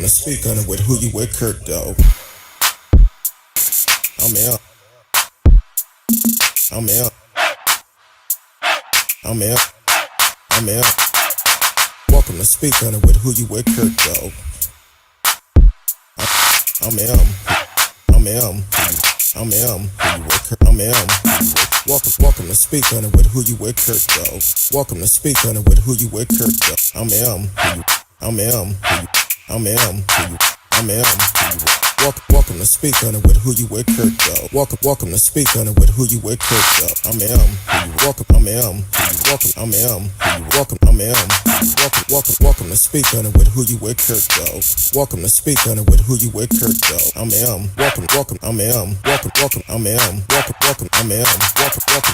welcome to Speak On It with Who You With Kurt, though. I'm L. I'm L. I'm L. I'm L. Welcome to Speak On It with Who You With Kurt, though. I'm M. I'm M. I'm M. Who you with Kurt? I'm M. Welcome to Speak On It with Who You With Kurt, though. Welcome to Speak On It with Who You With Kurt, though. I'm M. I'm M. I'm M. I'm M. Welcome to Speak On It with Who You With Kurt, though. Welcome to Speak On It with Who You With Kurt, though. I'm M. Welcome. I'm M. Welcome. I'm M. Welcome. I'm M. Welcome to Speak On It with Who You With Kurt, though. Welcome to Speak On It with Who You With Kurt, though. I'm M. Welcome. I'm M. Welcome. I'm M. Welcome. I'm M.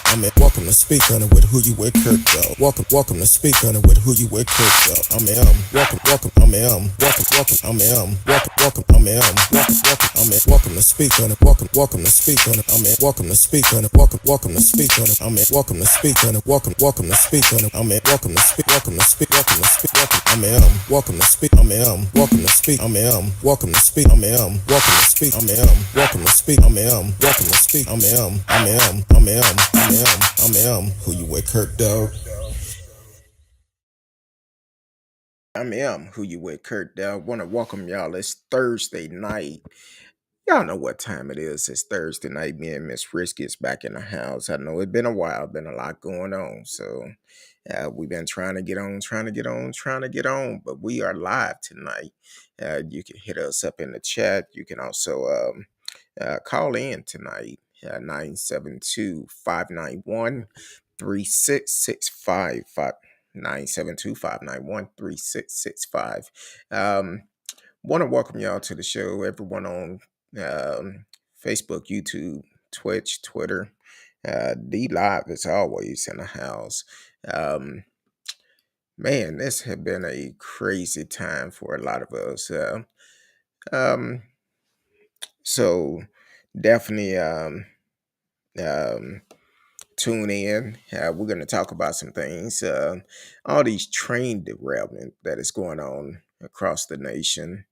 I'm M. Welcome to Speak On It with Who You With Kurt, though. Welcome to Speak On It with Who You With Kurt, though. I'm M. Welcome. I'm M. Welcome. I'm M. Welcome. I'm M. Welcome to Speak On It. Welcome to Speak On It. I'm in. Welcome to Speak On It. Welcome to Speak On It. I'm in. Welcome to Speak On It. Welcome to Speak On It. I'm in. Welcome to Speak. Welcome to Speak. I'm in. Welcome to Speak. I'm in. Welcome to Speak. I'm in. Welcome to Speak. I'm in. Welcome to Speak. I'm in. Welcome to Speak. I'm in. Welcome to Speak. I'm in. I'm in. Who you with, Kurt, dog? I'm M. Who you with, Kurt, dog? Want to welcome y'all. It's Thursday night. Y'all know what time it is. It's Thursday night. Me and Miss Risky is back in the house. I know it's been a while, been a lot going on. So we've been trying to get on, but we are live tonight. You can hit us up in the chat. You can also call in tonight, 972-591-3665. 972-591-3665. Want to welcome y'all to the show, everyone on Facebook, YouTube, Twitch, Twitter. D Live is always in the house. Man, this has been a crazy time for a lot of us. So definitely tune in. We're going to talk about some things. All these train derailment that is going on across the nation.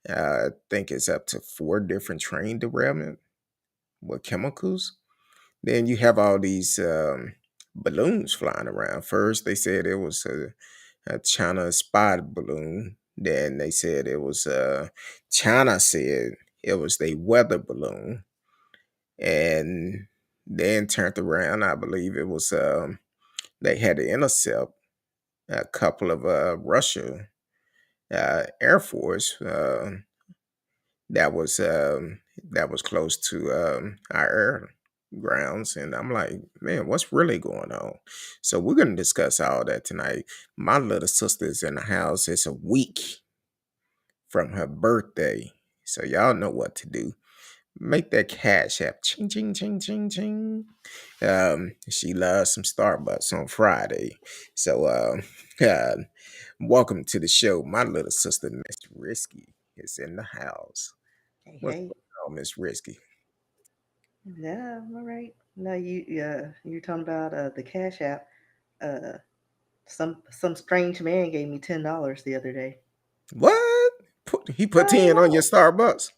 I think it's up to 4 different train derailment with chemicals. Then you have all these balloons flying around. First, they said it was a China spy balloon. Then they said it was China said it was the weather balloon. And then turned around, I believe it was they had to intercept a couple of Russia Air Force that was close to our air grounds, and I'm like, man, what's really going on? So we're gonna discuss all that tonight. My little sister is in the house. It's a week from her birthday, so y'all know what to do. Make that cash app ching ching ching ching ching. She loves some Starbucks on Friday, so welcome to the show. My little sister, Miss Risky, is in the house. Hey, What's hey. going on, Miss Risky? Yeah, I'm all right. No, you're talking about the Cash App. Uh, some strange man gave me $10 the other day. What? He put I 10 on your know. Starbucks?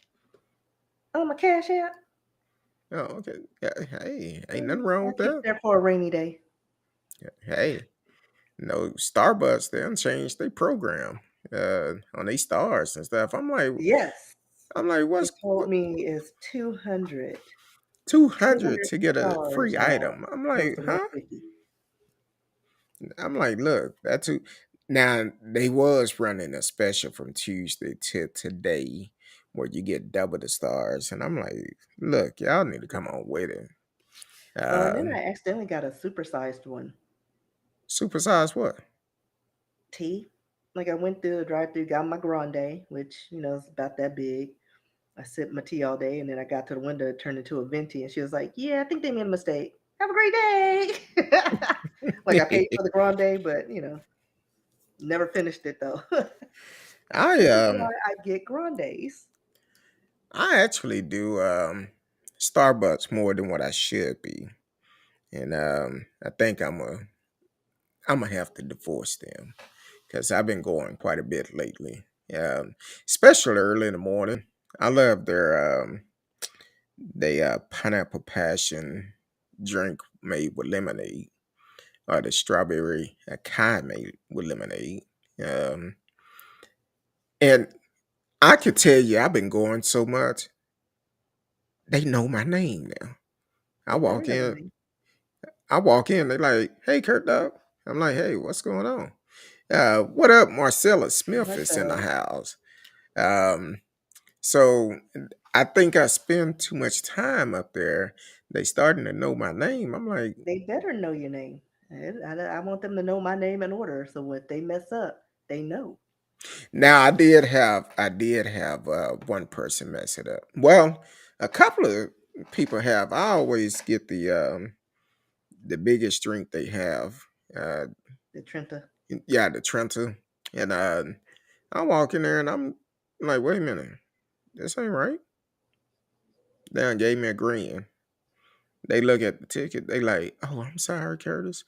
On my Cash App. Oh, okay. Yeah, hey, ain't nothing Mm, wrong I with keep it that. there for a rainy day. Yeah, hey, no, Starbucks, they done changed their program on their stars and stuff. Yes, I'm like, they told what me it's 200, 200 200 to get a stars free now, item? I'm opposed like, to huh? 150. I'm like, look, that's too. Now they was running a special from Tuesday to today where you get double the stars, and I'm like, look, y'all need to come on with it. And then Um, I accidentally got a supersized one. Supersize what? Tea. Like I went through the drive-through, got my grande, which is about that big. I sipped my tea all day, and then I got to the window, it turned into a venti, and she was like, "Yeah, I think they made a mistake. Have a great day." Like I paid for the grande, but never finished it though. I This is why I get grandes. I actually do Starbucks more than what I should be, and I think I'm gonna have to divorce them because I've been going quite a bit lately. especially early in the morning. I love their pineapple passion drink made with lemonade, or the strawberry acai made with lemonade. Um, and I could tell you, I've been going so much, they know my name now. I They better walk know your in, name. I walk in, they like, "Hey, Kurt, dog." I'm like, "Hey, what's going on?" What up, Marcella Smith is in the Marcella, house. Um, so I think I spend too much time up there. They starting to know my name. I'm like, they better know your name. I want them to know my name in order, so if they mess up, they know. now I did have one person mess it up. Well, a couple of people have. I always get the biggest drink they have. Uh, The Trenta. yeah, the Trenta, and I walk in there and I'm like, wait a minute, this ain't right. They done gave me a grin. They look at the ticket. They like, oh, I'm sorry, Curtis.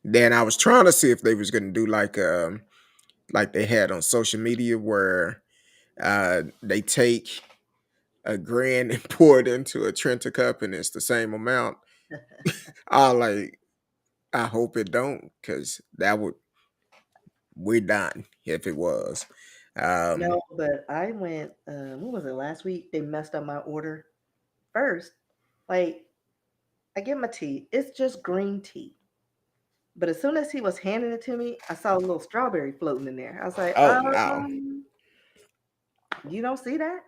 Then I was trying to see if they was gonna do like they had on social media where they take a grand and pour it into a Trenta cup and it's the same amount. I like I hope it don't, because that would we're done if it was. Um No, but I went. What was it last week? They messed up my order first. Like I get my tea. It's just green tea. But as soon as he was handing it to me, I saw a little strawberry floating in there. I was like, oh no. you don't see that?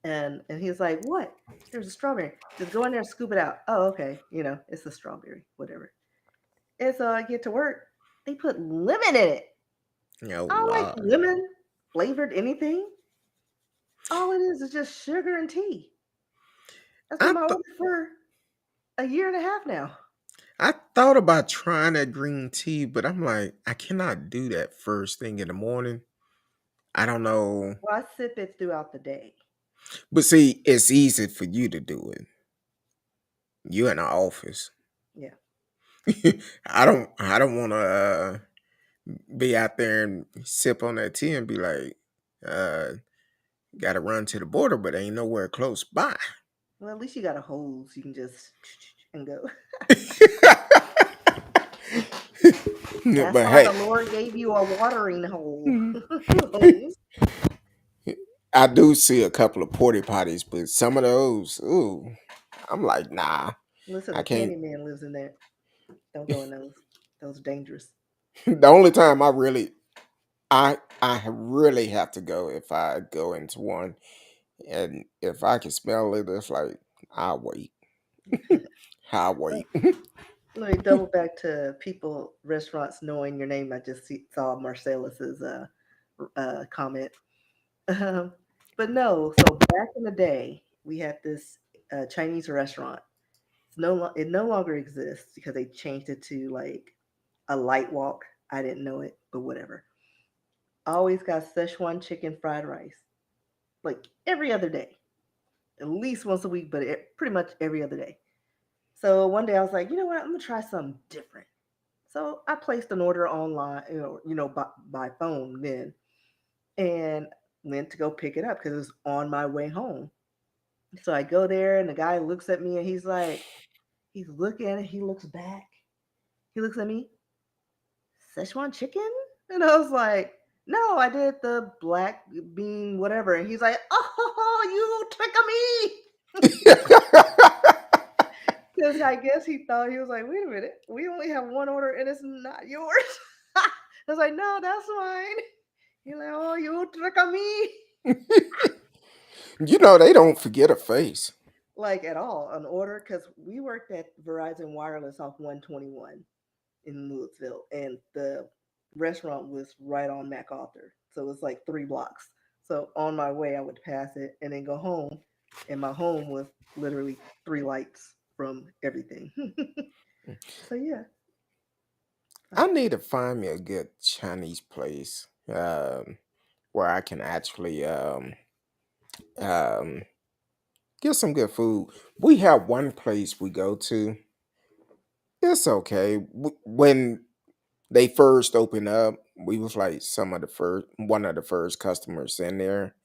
And he was like, what? There's a strawberry. Just go in there and scoop it out. Oh, okay. It's a strawberry, whatever. And so I get to work. They put lemon in it. Oh I don't like Lord. lemon flavored anything. All it is just sugar and tea. That's I been my th- order for a year and a half now. I thought about trying that green tea, but I'm like, I cannot do that first thing in the morning. I don't know. Well, I sip it throughout the day. But see, it's easy for you to do it. You in the office. Yeah. I don't want to be out there and sip on that tea and be like, uh, got to run to the border, but ain't nowhere close by. Well, at least you got a hose. You can just and go. That's But why hey, the Lord gave you a watering hole. Hose. I do see a couple of porty potties, but some of those, ooh, I'm like, nah, Listen, I the can't. Candyman lives in there. Don't go in those. Those are dangerous. The only time I really have to go if I go into one, and if I can smell it, it's like I'll wait. I'll Let wait. let me double back to people, restaurants knowing your name. I just saw Marcellus's comment. Um, but no, so back in the day, we had this Chinese restaurant. It no longer exists because they changed it to like a light walk. I didn't know it, but whatever. Always got Szechuan chicken fried rice, like every other day, at least once a week, but pretty much every other day. So one day I was like, you know what? I'm gonna try something different. So I placed an order online, by phone then, and went to go pick it up because it was on my way home. So I go there, and the guy looks at me, and he's like, he's looking, he looks back, he looks at me, Szechuan chicken, and I was like, no, I did the black bean whatever, and he's like, oh, you trick me. Because I guess he thought he was like, wait a minute, we only have one order and it's not yours. I was like, no, that's mine. He's like, oh, you trick me. They don't forget a face. Like at all, an order, because we worked at Verizon Wireless off 121 in Louisville, and the restaurant was right on MacArthur. So it was like 3 blocks. So on my way, I would pass it and then go home. And my home was literally 3 lights from everything. So yeah. I need to find me a good Chinese place where I can actually um, get some good food. We have one place we go to. It's okay. When they first opened up, we was like some of the first one of the first customers in there.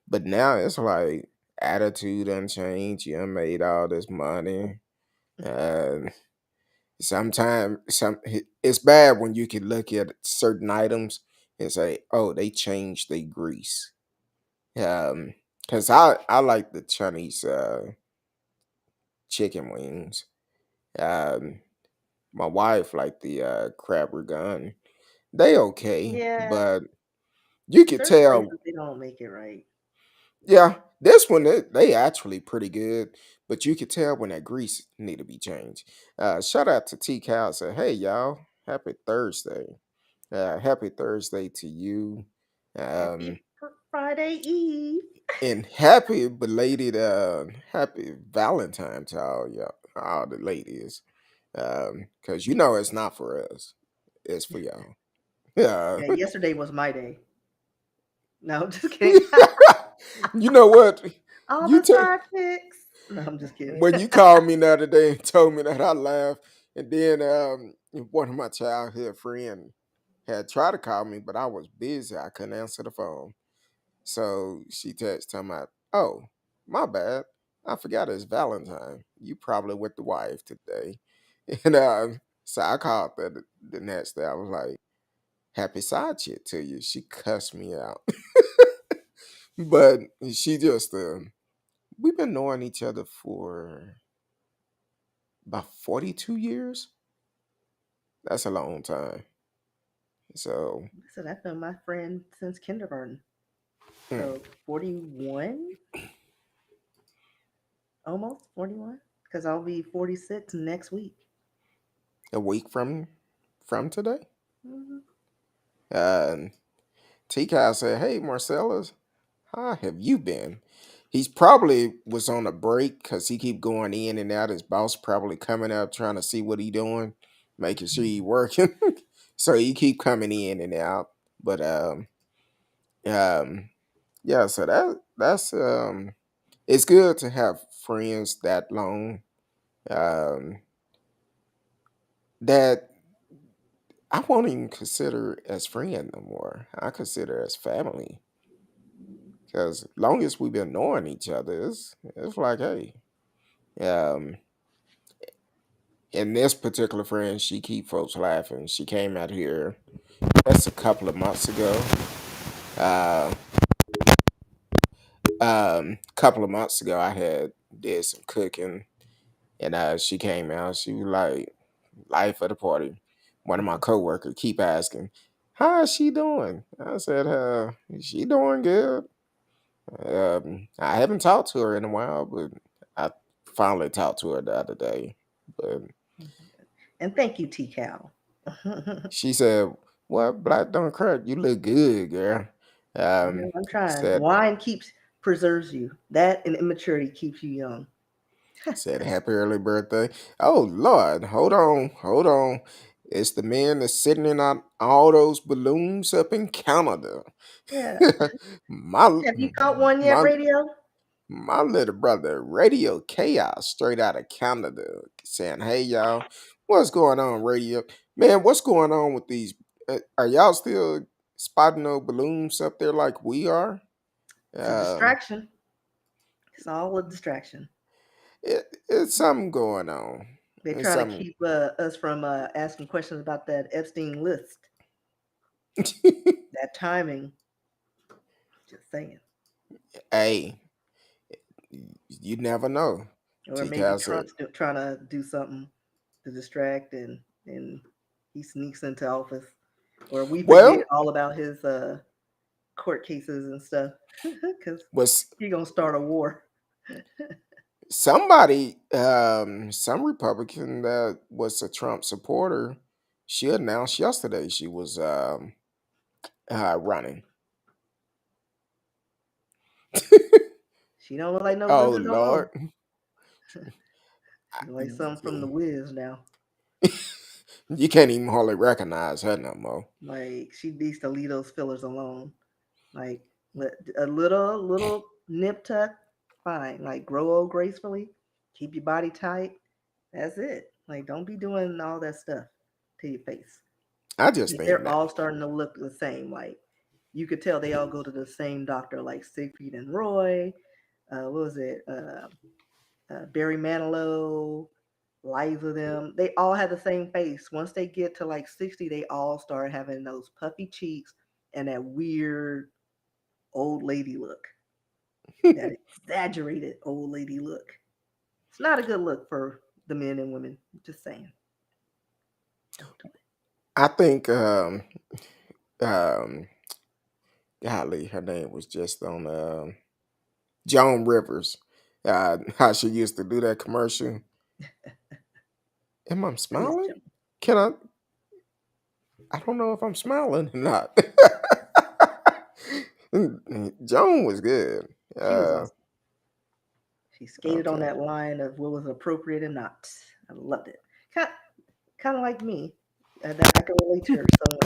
But now it's like attitude unchanged. You done made all this money. And sometimes it's bad when you can look at certain items and say, "Oh, they changed their grease." Um, because I like the Chinese chicken wings. Um, my wife like the crab gun. They okay, Yeah, but you could certain tell. places they don't make it right. Yeah, this one they actually pretty good, but you could tell when that grease need to be changed. Shout out to T Cal. Say, hey y'all, happy Thursday. Happy Thursday to you. Um, Friday Eve. and happy belated happy Valentine to all the ladies. Cause you know it's not for us. It's for y'all. Yeah. Yeah, yesterday was my day. No, I'm just kidding. You know what? All You the tell side chicks. No, I'm just kidding. when you called me the other day and told me that, I laughed. And then one of my childhood friends had tried to call me, but I was busy. I couldn't answer the phone. So she texted talking about, oh, my bad. I forgot it's Valentine. You probably with the wife today. And so I called the next day. I was like, happy side chick to you. She cussed me out. But she just, we've been knowing each other for about 42 years. That's a long time. So, I said I've been my friend since kindergarten. mm, So 41, almost 41, because I'll be 46 next week. a week from today, Hmm. uh, T Kai said, "Hey, Marcellus, how have you been?" He's probably was on a break because he keep going in and out. His boss probably coming up trying to see what he doing, making sure he working. So he keep coming in and out. But um, yeah. So that's it's good to have friends that long. Um, that I won't even consider as friend no more. I consider as family because long as we've been knowing each other, it's like, hey, um, and this particular friend, she keep folks laughing. She came out here. That's a couple of months ago. Uh, couple of months ago, I had did some cooking, and she came out. She was like, life of the party. One of my coworkers keep asking, "How is she doing?" I said, "She doing good." I haven't talked to her in a while, but I finally talked to her the other day. But And thank you, T Cal. she said, "What, black don't crack? You look good, girl." I'm trying. Said Wine keeps preserves you. That and immaturity keeps you young. said happy early birthday. Oh Lord, hold on. It's the man that's sitting in on all those balloons up in Canada. Yeah. my Have you caught one yet, my radio? my little brother, Radio Chaos, straight out of Canada, saying, "Hey y'all, what's going on, Radio Man? What's going on with these? Are y'all still spotting those balloons up there like we are?" It's a Um, distraction. It's all a distraction. it's something going on. They're It's trying to something. keep us from asking questions about that Epstein list. That timing. Just saying. Hey, you never know. Or maybe TK said, Trump's trying to do something to distract, and he sneaks into office. Or we forget well, all about his court cases and stuff because was he gonna start a war. somebody, some Republican that was a Trump supporter, she announced yesterday she was running. She don't look like no Oh lizard no more. Lord, She like something from the Wiz now. you can't even hardly recognize her no more. Like she needs to leave those fillers alone. Like a little nip tuck, fine. Like grow old gracefully, keep your body tight. That's it. Like don't be doing all that stuff to your face. I just think They're that. all starting to look the same. Like you could tell they all go to the same doctor, like Siegfried and Roy. What was it? Barry Manilow, Liza, them. They all had the same face. Once they get to like 60, they all start having those puffy cheeks and that weird old lady look, that exaggerated old lady look. It's not a good look for the men and women. Just saying, don't do it. I think um golly, her name was just on Joan Rivers. How she used to do that commercial. Am I I miss smiling? Joan. Can I don't know if I'm smiling or not. Joan was good. She was awesome. She skated on Okay. that line of what was appropriate and not. I loved it. Kind of like me. That I can relate to her so much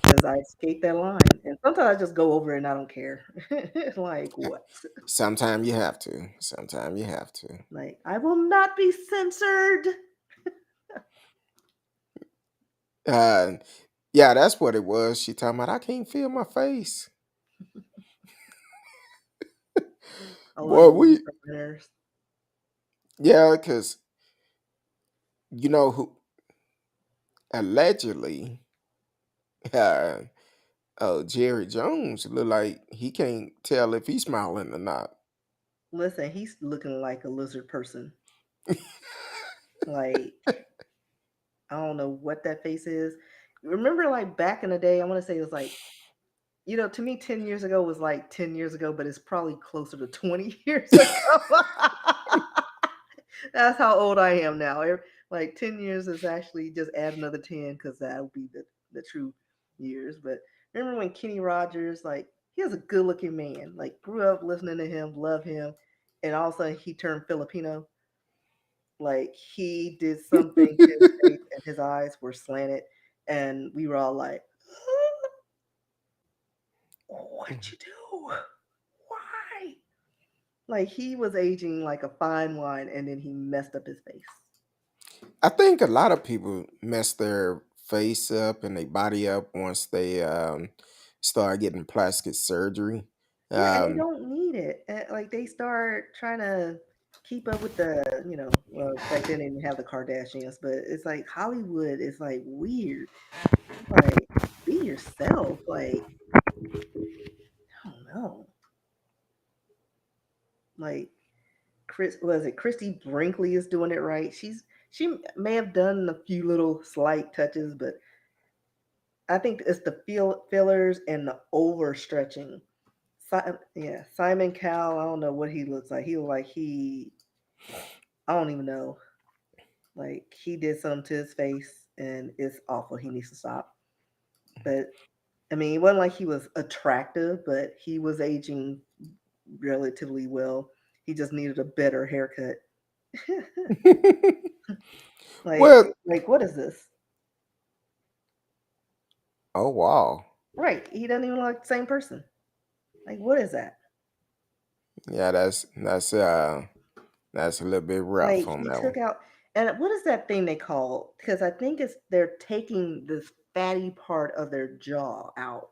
because I skate that line, and sometimes I just go over it and I don't care. Like what? Sometimes you have to. Sometimes you have to. Like I will not be censored. Uh, yeah, that's what it was. She talking about I can't feel my face. I love Boy, movies we from winners. yeah, because you know who allegedly, uh, oh Jerry Jones look like he can't tell if he's smiling or not. Listen, he's looking like a lizard person. Like I don't know what that face is. Remember, like back in the day, I want to say it was like to me, 10 years ago was like 10 years ago, but it's probably closer to 20 years ago. That's how old I am now. Like 10 years is actually just add another 10 because that would be the true years. But remember when Kenny Rogers, like, he was a good looking man, like, grew up listening to him, love him, and all of a sudden he turned Filipino. Like, he did something to his face and his eyes were slanted. And we were all like, what'd you do? Why? Like he was aging like a fine wine, and then he messed up his face. I think a lot of people mess their face up and their body up once they start getting plastic surgery. Yeah, and they Um, don't need it. Like they start trying to keep up with well, back then they didn't have the Kardashians, but it's like Hollywood is like weird. Like be yourself. Like I don't know. Like Chris, was it Christy Brinkley is doing it right? She may have done a few little slight touches, but I think it's the fillers and the overstretching. Yeah, Simon Cowell. I don't know what he looks like. He look like he. I don't even know. Like he did something to his face, and it's awful. He needs to stop. But I mean, it wasn't like he was attractive, but he was aging relatively well. He just needed a better haircut. like, well, like what is this? oh wow, Right, he doesn't even look like the same person. Like, what is that? yeah, that's a little bit rough Like on he that took one. out, and what is that thing they call? Because I think it's they're taking this fatty part of their jaw out,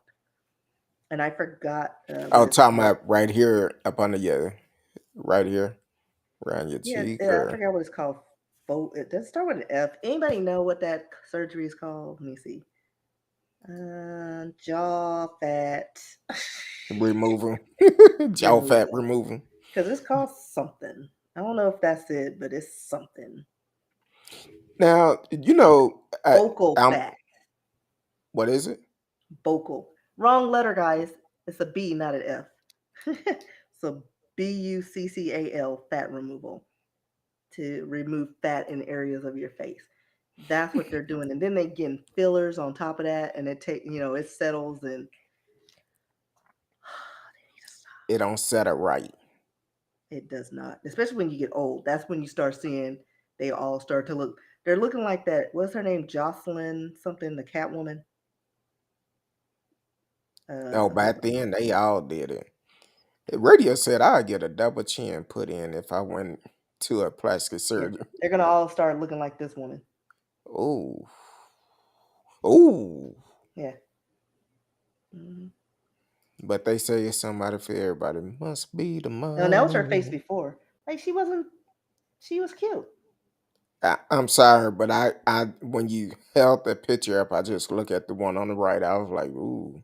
and I forgot what Oh, it's talking called. about right here up under your, right here around your Yeah, cheek, I or forgot what it's called. It does start with an F. Anybody know what that surgery is called? Let me see. Jaw fat removal, jaw fat removal. removal. Because it's called something. I don't know if that's it, but it's something. Now Vocal I'm fat. what is it? Vocal. Wrong letter, guys. It's a B, not an F. So Buccal, fat removal, to remove fat in areas of your face. That's what they're doing, and then they getting fillers on top of that, and it settles, and they need to stop. It don't set it right. It does not, especially when you get old. That's when you start seeing they all start to look. They're looking like that. What's her name? Jocelyn something, the Catwoman. Oh, Hold back on. then they all did it. Radio said I'd get a double chin put in if I went to a plastic Yeah, surgeon. they're gonna all start looking like this woman. Oh, Ooh, Yeah. Hmm. but they say it's somebody for everybody. Must be the And that was her face money. before. Like she wasn't. She was cute. I'm sorry, but I when you held the picture up, I just look at the one on the right. I was like, ooh,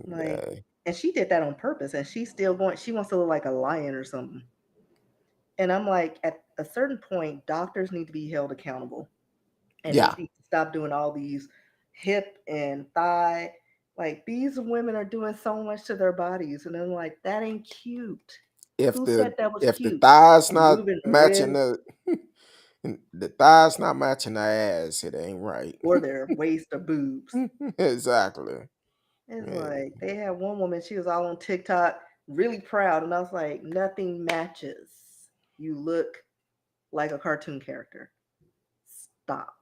Like, yeah, and she did that on purpose. And she's still going. She wants to look like a lion or something. And I'm like, at a certain point, doctors need to be held accountable, and they yeah. need to stop doing all these hip and thigh. Like these women are doing so much to their bodies, and I'm like, that ain't cute. If Who said the that was if the cute? thighs not Moving the matching ribs the thighs not matching the ass, it ain't right. or their waist or boobs. Exactly. It's Yeah. like they had one woman, she was all on TikTok, really proud, and I was like, nothing matches. You look like a cartoon character. Stop.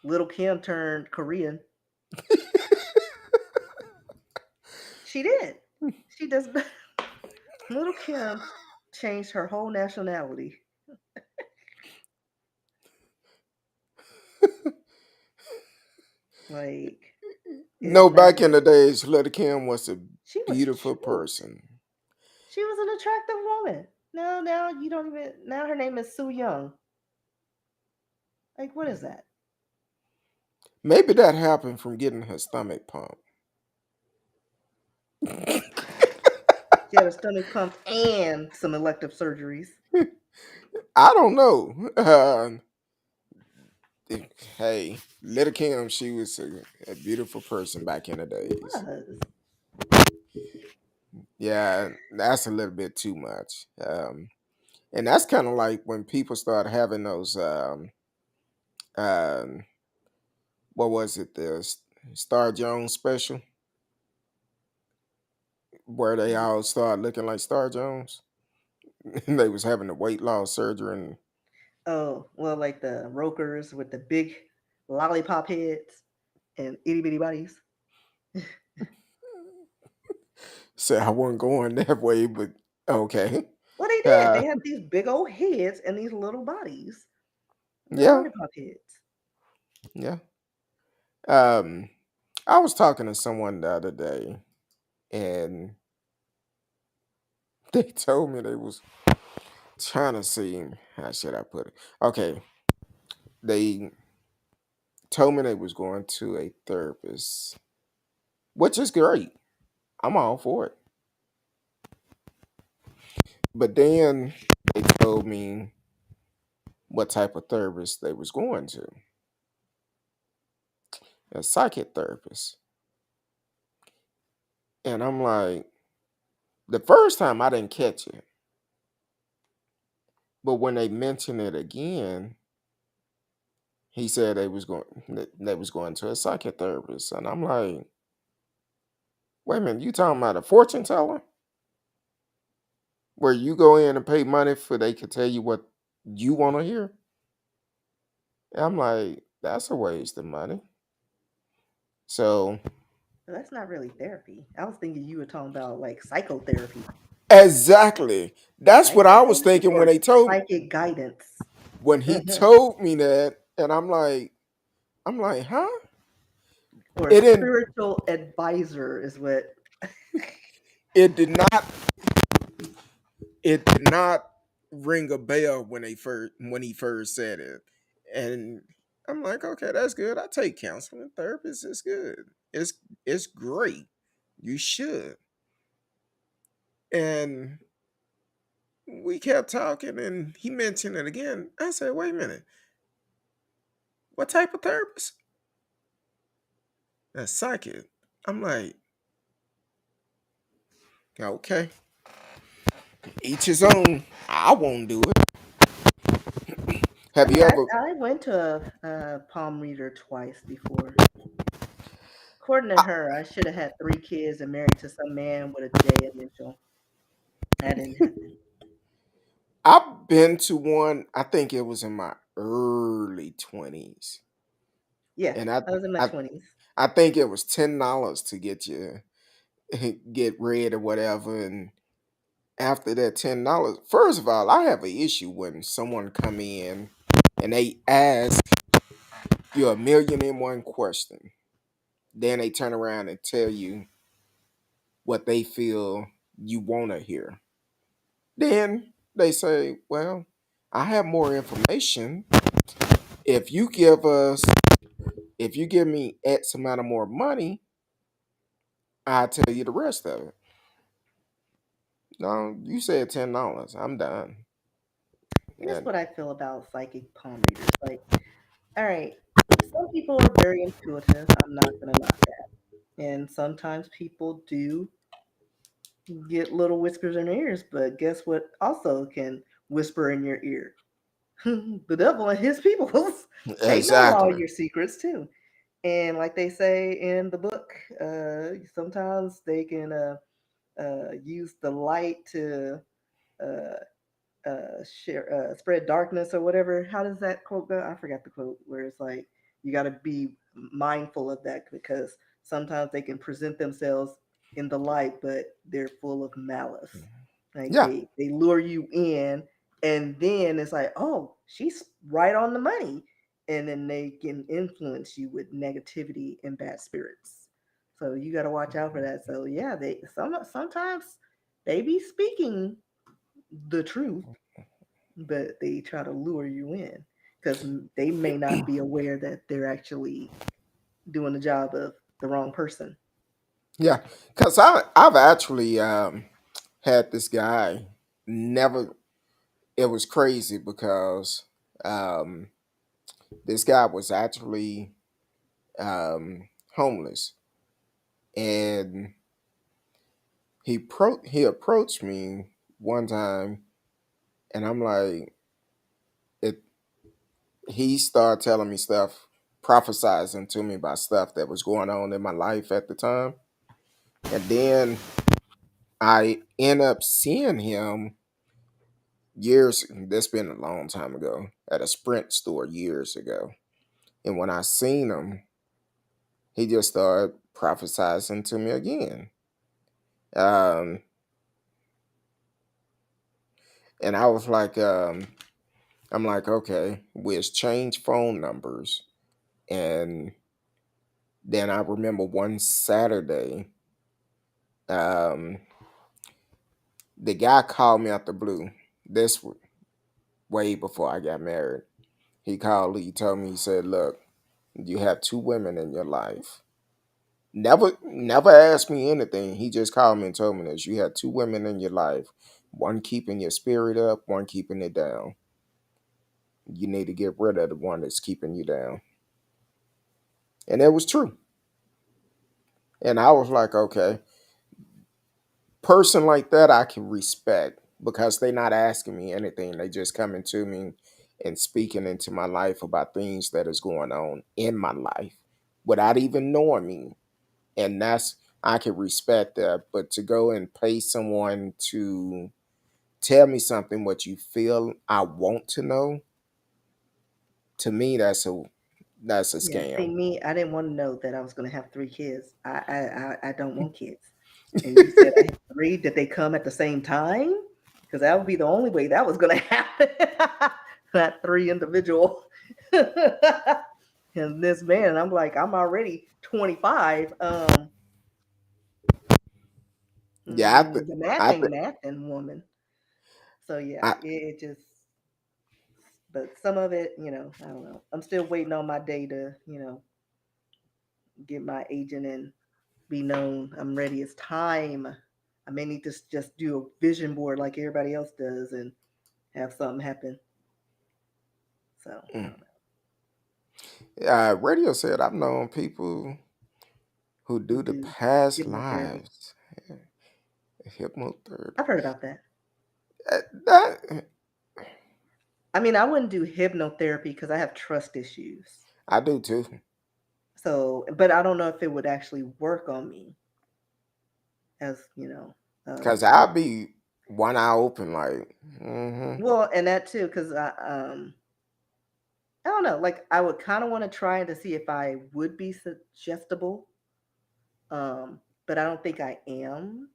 Little Kim turned Korean. She did. She does. Little Kim changed her whole nationality. Like, it's No, not back in right. the days, Little Kim was a She was beautiful cute. person. She was an attractive woman. Now you don't even. Now her name is Sue Young. Like, what is that? Maybe that happened from getting her stomach pumped. She had a stomach pump and some elective surgeries. I don't know. Hey, Little Kim, she was a beautiful person back in the She days. was. Yeah, that's a little bit too much. And that's kind of like when people start having those, um, what was it, the Star Jones special, where they all start looking like Star Jones. And they was having the weight loss surgery and Oh, well, like the Rokers with the big lollipop heads and itty bitty bodies. said I wasn't going that way, but okay. Well, they did. Uh, They had these big old heads and these little bodies. The yeah, lollipop heads. yeah. Um, I was talking to someone the other day, and they told me they was trying to see how should I put it. Okay, they told me they was going to a therapist, which is great. I'm all for it. But then they told me what type of therapist they was going to, a psychic therapist. And I'm like, the first time I didn't catch it, but when they mentioned it again, he said they was going to a psychic therapist, and I'm like, wait a minute, you talking about a fortune teller where you go in and pay money for they could tell you what you want to hear? And I'm like, that's a waste of money. So But that's not really therapy. I was thinking you were talking about like psychotherapy. exactly, that's what I was Psychotherapy thinking or psychic guidance. when he Mhm. told me that, and I'm like, huh? Or a It didn't. spiritual advisor is what. It did not. It did not ring a bell when he first said it, and I'm like, okay, that's good. I take counseling, therapist. It's good. It's it's great. You should. And we kept talking, and he mentioned it again. I said, wait a minute, what type of therapist? A psychic. I'm like, okay, each his own. I won't do it. I Have mean, you ever? I went to a palm reader twice before. According to I, her, I should have had 3 kids and married to some man with a J initial. That didn't happen. I've been to one. I think it was in my early 20s, Yeah, and I I was in my I 20s. I think it was $10 to get you get read or whatever. And after that $10, first of all, I have an issue when someone come in and they ask. You're a million and one question. Then they turn around and tell you what they feel you want to hear. Then they say, well, I have more information. If you give us, if you give me X amount of more money, I'll tell you the rest of it. No, you said $10. I'm done. Here's And what I feel about psychic palm readers. Like, all right, some people are very intuitive. I'm not gonna knock that. And sometimes people do get little whispers in their ears, but guess what also can whisper in your ear? The devil and his peoples. They know all exactly. your secrets too. And like they say in the book, sometimes they can use the light to uh, share spread darkness or whatever. How does that quote go? I forgot the quote where it's like you got to be mindful of that because sometimes they can present themselves in the light, but they're full of malice. Like Yeah. they lure you in, and then it's like, oh, she's right on the money, and then they can influence you with negativity and bad spirits. So you got to watch out for that. So yeah, sometimes they be speaking the truth, but they try to lure you in because they may not be aware that they're actually doing the job of the wrong person. Yeah. Because I've actually had this guy never, it was crazy because um, this guy was actually homeless. And he approached me one time, and I'm like, it. He started telling me stuff, prophesizing to me about stuff that was going on in my life at the time, and then I end up seeing him years. That's been a long time ago at a Sprint store years ago, and when I seen him, he just started prophesizing to me again. Um, and I was like, I'm like, okay, we exchanged phone numbers. And then I remember one Saturday, um, the guy called me out the blue. This way before I got married. He called, he told me, he said, look, you have two women in your life. Never asked me anything. He just called me and told me this. You have two women in your life. One keeping your spirit up, one keeping it down. You need to get rid of the one that's keeping you down. And it was true. And I was like, okay, person like that I can respect because they're not asking me anything. They just coming to me and speaking into my life about things that is going on in my life without even knowing me. And that's I can respect that. But to go and pay someone to tell me something what you feel I want to know, to me that's a Yeah, see scam. me, I didn't want to know that I was going to have three kids. I don't want kids. And you said I had three. Did they come at the same time? Because that would be the only way that was going to happen. Not three individual. And this man, I'm like, I'm already 25. Yeah, The math I, ain't th- math and woman. So yeah, I it just. But some of it, I don't know. I'm still waiting on my day to, get my agent and be known. I'm ready. It's time. I may need to just do a vision board like everybody else does and have something happen. So I mm. don't know. Radio said I've known people who Who do the do past hypnotherapy? lives. Hypnotherapy. I've heard about that. That I mean, I wouldn't do hypnotherapy because I have trust issues. I do too. So, but I don't know if it would actually work on me as Cause Um, I'll be one eye open, like, mm-hmm. well, and that too, because I don't know. Like, I would kind of want to try to see if I would be suggestible, but I don't think I am.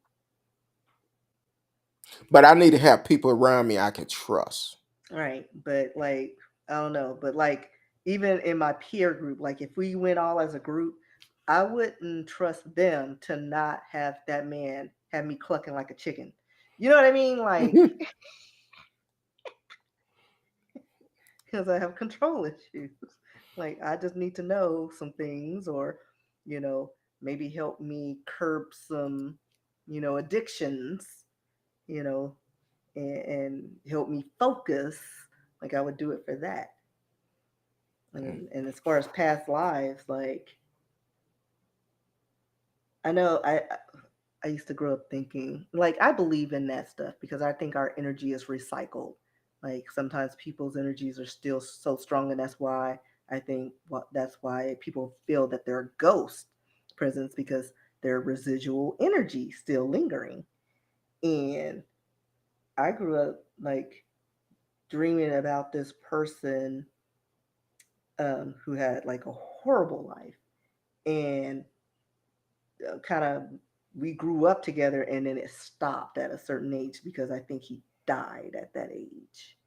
But I need to have people around me I can trust. Right. But like, I don't know. But like, even in my peer group, like if we went all as a group, I wouldn't trust them to not have that man have me clucking like a chicken. You know what I mean? Like, because I have control issues. Like, I just need to know some things, or, you know, maybe help me curb some, addictions, you know, and help me focus. Like, I would do it for that. And as far as past lives, like, I know I used to grow up thinking, like, I believe in that stuff because I think our energy is recycled. Like sometimes people's energies are still so strong, and that's why I think that's why people feel that they're ghost presence, because their residual energy still lingering. And I grew up like dreaming about this person, who had like a horrible life, and kind of we grew up together, and then it stopped at a certain age because I think he died at that age.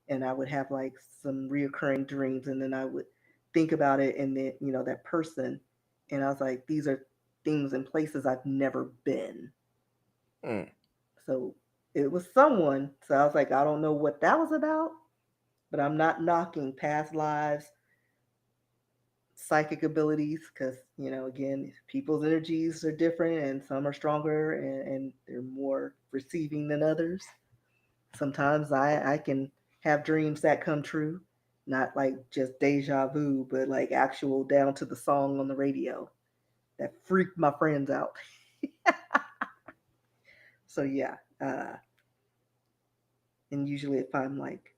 And I would have like some reoccurring dreams, and then I would think about it, and then that person, and I was like, these are things and places I've never been. Mm. So it was someone. So I was like, I don't know what that was about, but I'm not knocking past lives, psychic abilities, because again, people's energies are different, and some are stronger, and they're more receiving than others. Sometimes I can have dreams that come true, not like just deja vu, but like actual down to the song on the radio that freaked my friends out. So yeah, and usually if I'm like,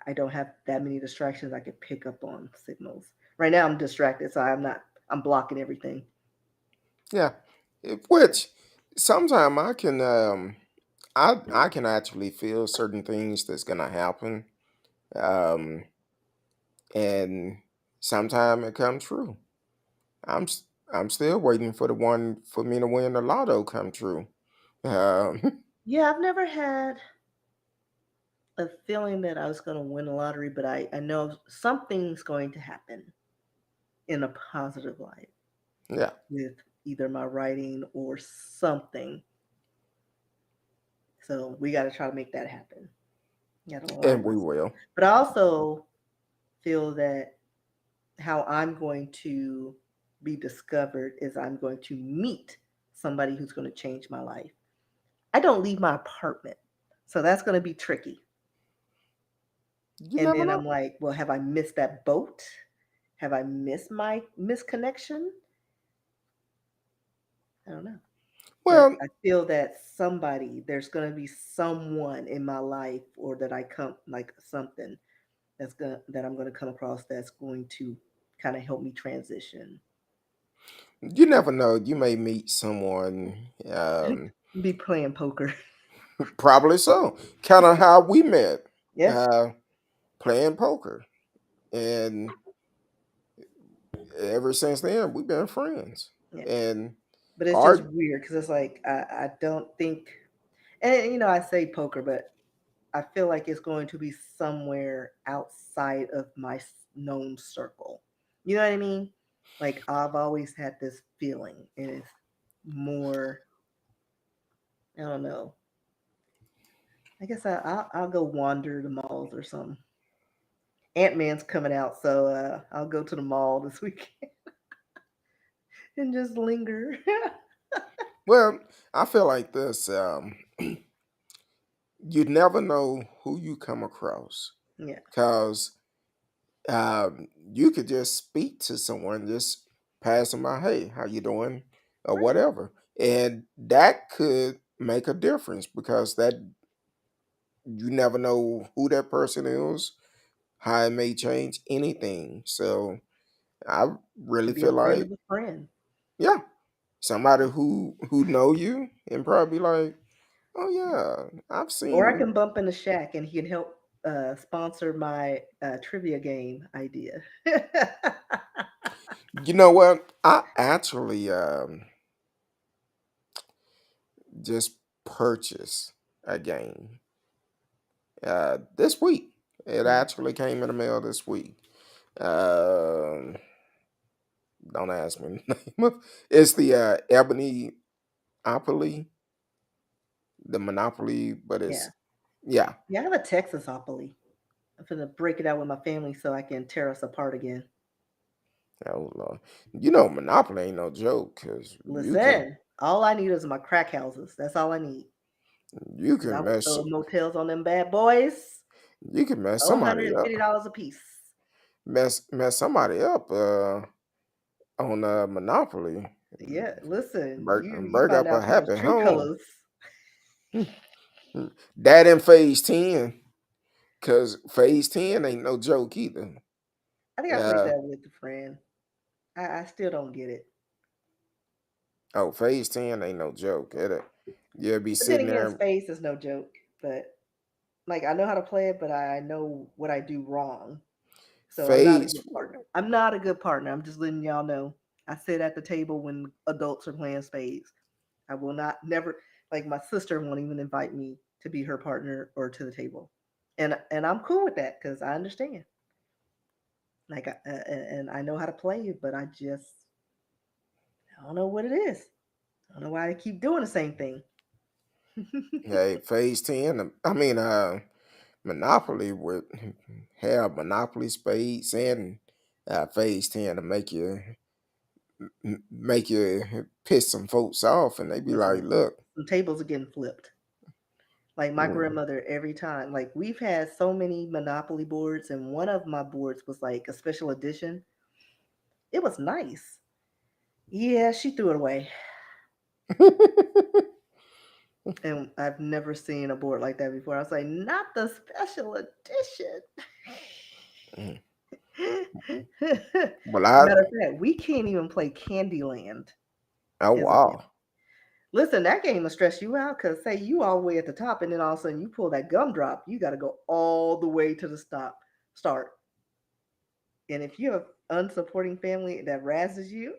I don't have that many distractions, I can pick up on signals. Right now I'm distracted, so I'm blocking everything. Yeah. Which sometimes I can actually feel certain things that's gonna happen. Um and sometimes it comes true. I'm s- I'm still waiting for the one for me to win the lotto come true. Um Yeah, I've never had a feeling that I was going to win a lottery, but I know something's going to happen in a positive light yeah, with either my writing or something. So we got to try to make that happen. You got to and align we ourselves. will. But I also feel that how I'm going to be discovered is I'm going to meet somebody who's going to change my life. I don't leave my apartment. So that's going to be tricky. You And never then know. I'm like, well, have I missed that boat? Have I missed my misconnection? I don't know. But Well, I feel that there's going to be someone in my life, or that I come like something that I'm going to come across that's going to kind of help me transition. you never know. You may meet someone. Be playing poker. Probably so. Kind of how we met, Yeah, uh, playing poker, and ever since then we've been friends. yeah. And But it's just our weird because it's like I don't think, and I say poker, but I feel like it's going to be somewhere outside of my known circle. You know what I mean? Like I've always had this feeling, and it's more. I don't know. I guess I'll go wander the malls or something. Ant Man's coming out, so I'll go to the mall this weekend and just linger. well, I feel like this. You never know who you come across Yeah, because you could just speak to someone, just pass them by, hey, how you doing, or right. whatever, and that could make a difference because that you never know who that person is, how it may change anything. So I really Could be a feel friend like, of a friend. yeah, somebody who know you and probably like, oh yeah, I've Or I seen. can bump in the shack and he can help sponsor my trivia game idea. You know what? I actually just purchased a game this week. It Mm. actually came in the mail this week. Um, don't ask me the name of. It's the Ebony Monopoly, the Monopoly, but Yeah. it's yeah. Yeah, I have a Texasopoly. I'm gonna break it out with my family so I can tear us apart again. Oh Lord, you know Monopoly ain't no joke because Listen, all I need is my crack houses. That's all I need. you And I can will mess throw motels on them bad boys. you can mess somebody up $150 a piece. mess somebody up on Monopoly. Yeah, listen, Break you break find up a out people's happy true home. colors. That in phase 10, cause phase 10 ain't no joke either. I think I played Uh that with a friend. I still don't get it. oh, phase 10 ain't no joke. You'll be But then sitting again, there. space is no joke. But like I know how to play it, but I know what I do wrong. So I'm not a Phase good partner. I'm not a good partner. I'm just letting y'all know. I sit at the table when adults are playing spades. I will not never like my sister won't even invite me to be her partner or to the table, and I'm cool with that because I understand. Like, and I know how to play it, but I don't know what it is. I don't know why I keep doing the same thing. Hey, phase 10. I mean, Monopoly would have Monopoly spades and phase 10 to make you piss some folks off, and they be like, Listen, "Look, some tables are getting flipped. Like my mm, grandmother, every time. Like we've had so many Monopoly boards, and one of my boards was like a special edition. It was nice. Yeah, she threw it away. And I've never seen a board like that before. I was like, not the special edition. mm." Well, Matter of fact, we can't even play Candyland oh as a family. wow, Listen, that game will stress you out because say you all the way at the top, and then all of a sudden you pull that gumdrop, you got to go all the way to the start. And if you have unsupporting family that razzes you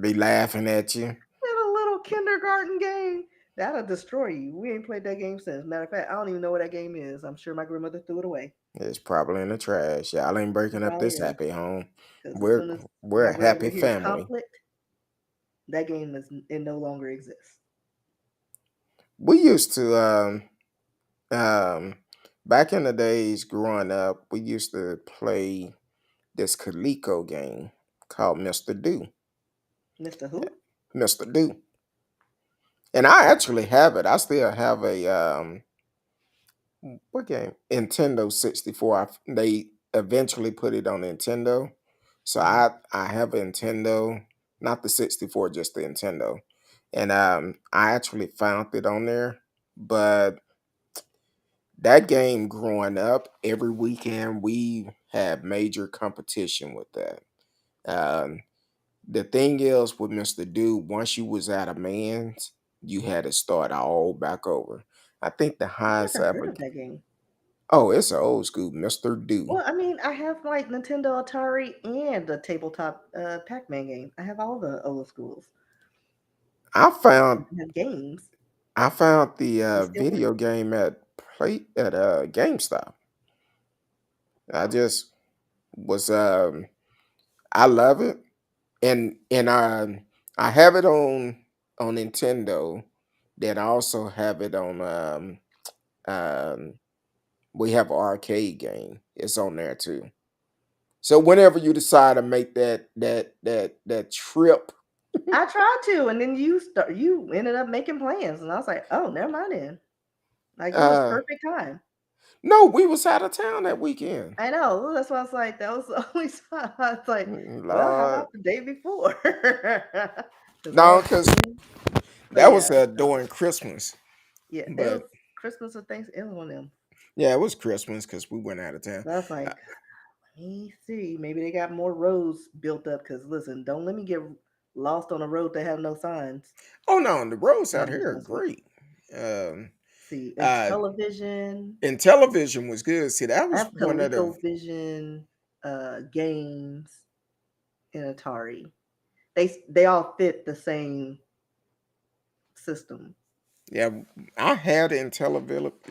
be laughing at you. in a little kindergarten game, that'll destroy you. We ain't played that game since. Matter of fact, I don't even know what that game is. I'm sure my grandmother threw it away. It's probably in the trash. Y'all ain't It breaking up probably this is. happy home. Because as We're soon as we're my a happy grandmother hears family. conflict, that game is it no longer exists. We used to um back in the days growing up, we used to play this Coleco game called Mr. Do. Mr. Who? Mr. Do. And I actually have it. I still have a what game? Nintendo 64. They eventually put it on Nintendo. So Hmm. I have a Nintendo, not the 64, just the Nintendo. And I actually found it on there. But that game growing up, every weekend we had major competition with that. Um, the thing is with Mr. Dude, once you was at a man's, you had to start all back over. I think the I've highest never I heard ever. of that game. Oh, it's an old school Mr. Do. Well, I mean, I have like Nintendo Atari and the tabletop Pac-Man game. I have all the old schools. I found I have games. I found the They still work. video game at GameStop. I just was I love it, and I have it on Nintendo. Then I also have it on um we have an arcade game. It's on there too. So whenever you decide to make that trip, I tried to, and then you ended up making plans, and I was like, oh, never mind then. Like it was uh perfect time. no, we was out of town that weekend. I know. That's why I was like, that was the only time I was like, well, how Lord. about the day before? Because I No, had because plans. But that yeah, was no. during Christmas. Yeah, it was But Christmas or Thanksgiving on them. yeah, it was Christmas because we went out of town. So I was Uh, like, let me see. Maybe they got more roads built up. Because listen, don't let me get lost on a road that have no signs. oh no, the roads And out I'm just here are messing with you. great. Um, See, and uh, television. and television was good. See, that I was have one of the. ColecoVision games and Atari. They all fit the same system. Yeah, I had it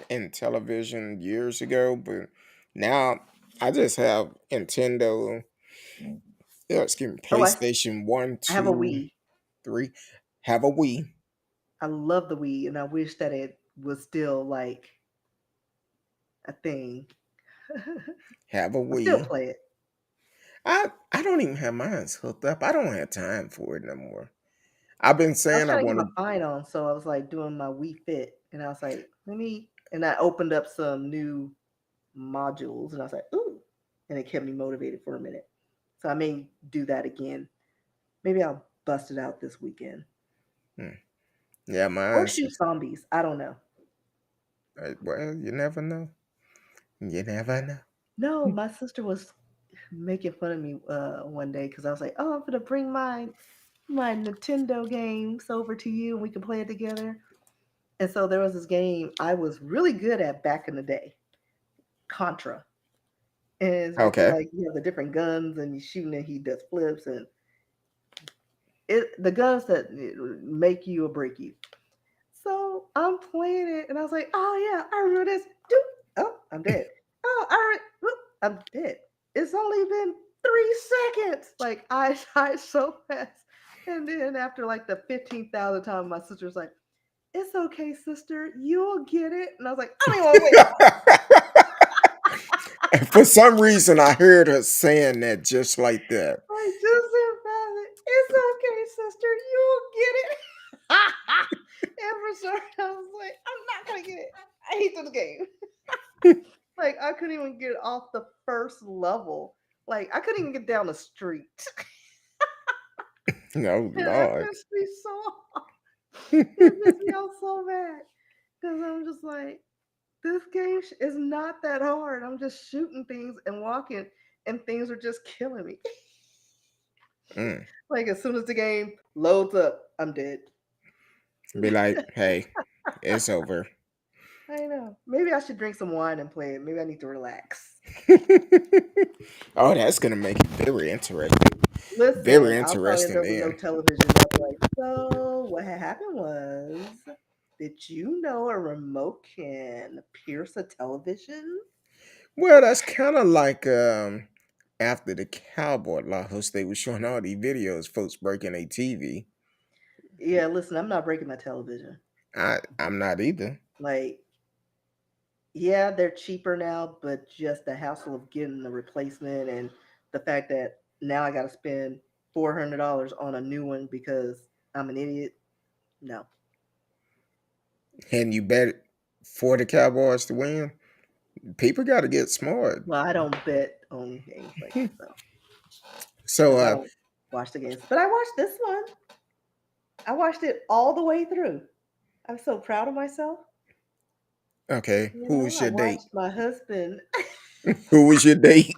in television years ago, but now I just have Nintendo. Yeah, excuse me, Oh, PlayStation One, I have a Two, Wii. Three. Have a Wii. I love the Wii, and I wish that it was still like a thing. Have a I still Wii. play it. I don't even have mine hooked up. I don't have time for it no more. I've been I was saying I trying to get want my to. fine on, so I was like doing my Wii Fit, and I was like, let me. And I opened up some new modules, and I was like, ooh, and it kept me motivated for a minute. So I may do that again. Maybe I'll bust it out this weekend Hmm. Yeah, or mine's. shoot zombies. I don't know. Well, you never know. You never know. No, my sister was making fun of me one day because I was like, "Oh, I'm gonna bring my Nintendo games over to you, and we can play it together." And so there was this game I was really good at back in the day, Contra. And it's with the Okay. like you know the different guns and you shooting and he does flips and the guns that make you or break you. So I'm playing it and I was like, oh yeah, I remember this. Doop. Oh, I'm dead. Oh, I'm dead. It's only been 3 seconds. Like I died so fast. And then after like the 15,000th time, my sister's like, it's okay, sister. You'll get it. And I was like, I don't even want to wait. For some reason, I heard her saying that just like that. I just said fast. It's okay, sister. You'll get it. And for some reason, I was like, I'm not going to get it. I hate this game. Like I couldn't even get off the first level. Like I couldn't even get down the street. No, And that Lord. pissed me so off. It pissed me off so bad. Because I'm just like, this game is not that hard. I'm just shooting things and walking, and things are just killing me. Mm. Like as soon as the game loads up, I'm dead. Be like, hey, it's over. I know. Maybe I should drink some wine and play it. Maybe I need to relax. Oh, that's gonna make it very interesting. Very Listen, I'll probably end interesting up with no then. television. They'll be like, so what had happened was, did you know a remote can pierce a television? Well, that's kind of like after the cowboy loss, they were showing all these videos, folks breaking a TV. Yeah, listen, I'm not breaking my television. I'm not either. Like, yeah, they're cheaper now, but just the hassle of getting the replacement and the fact that now I got to spend $400 on a new one because I'm an idiot. No. And you bet for the Cowboys to win. People got to get smart. Well, I don't bet on games like that though, So, because I don't watch the games. But I watched this one. I watched it all the way through. I'm so proud of myself. okay, You who know, was I your date? watched my husband, Who was your date?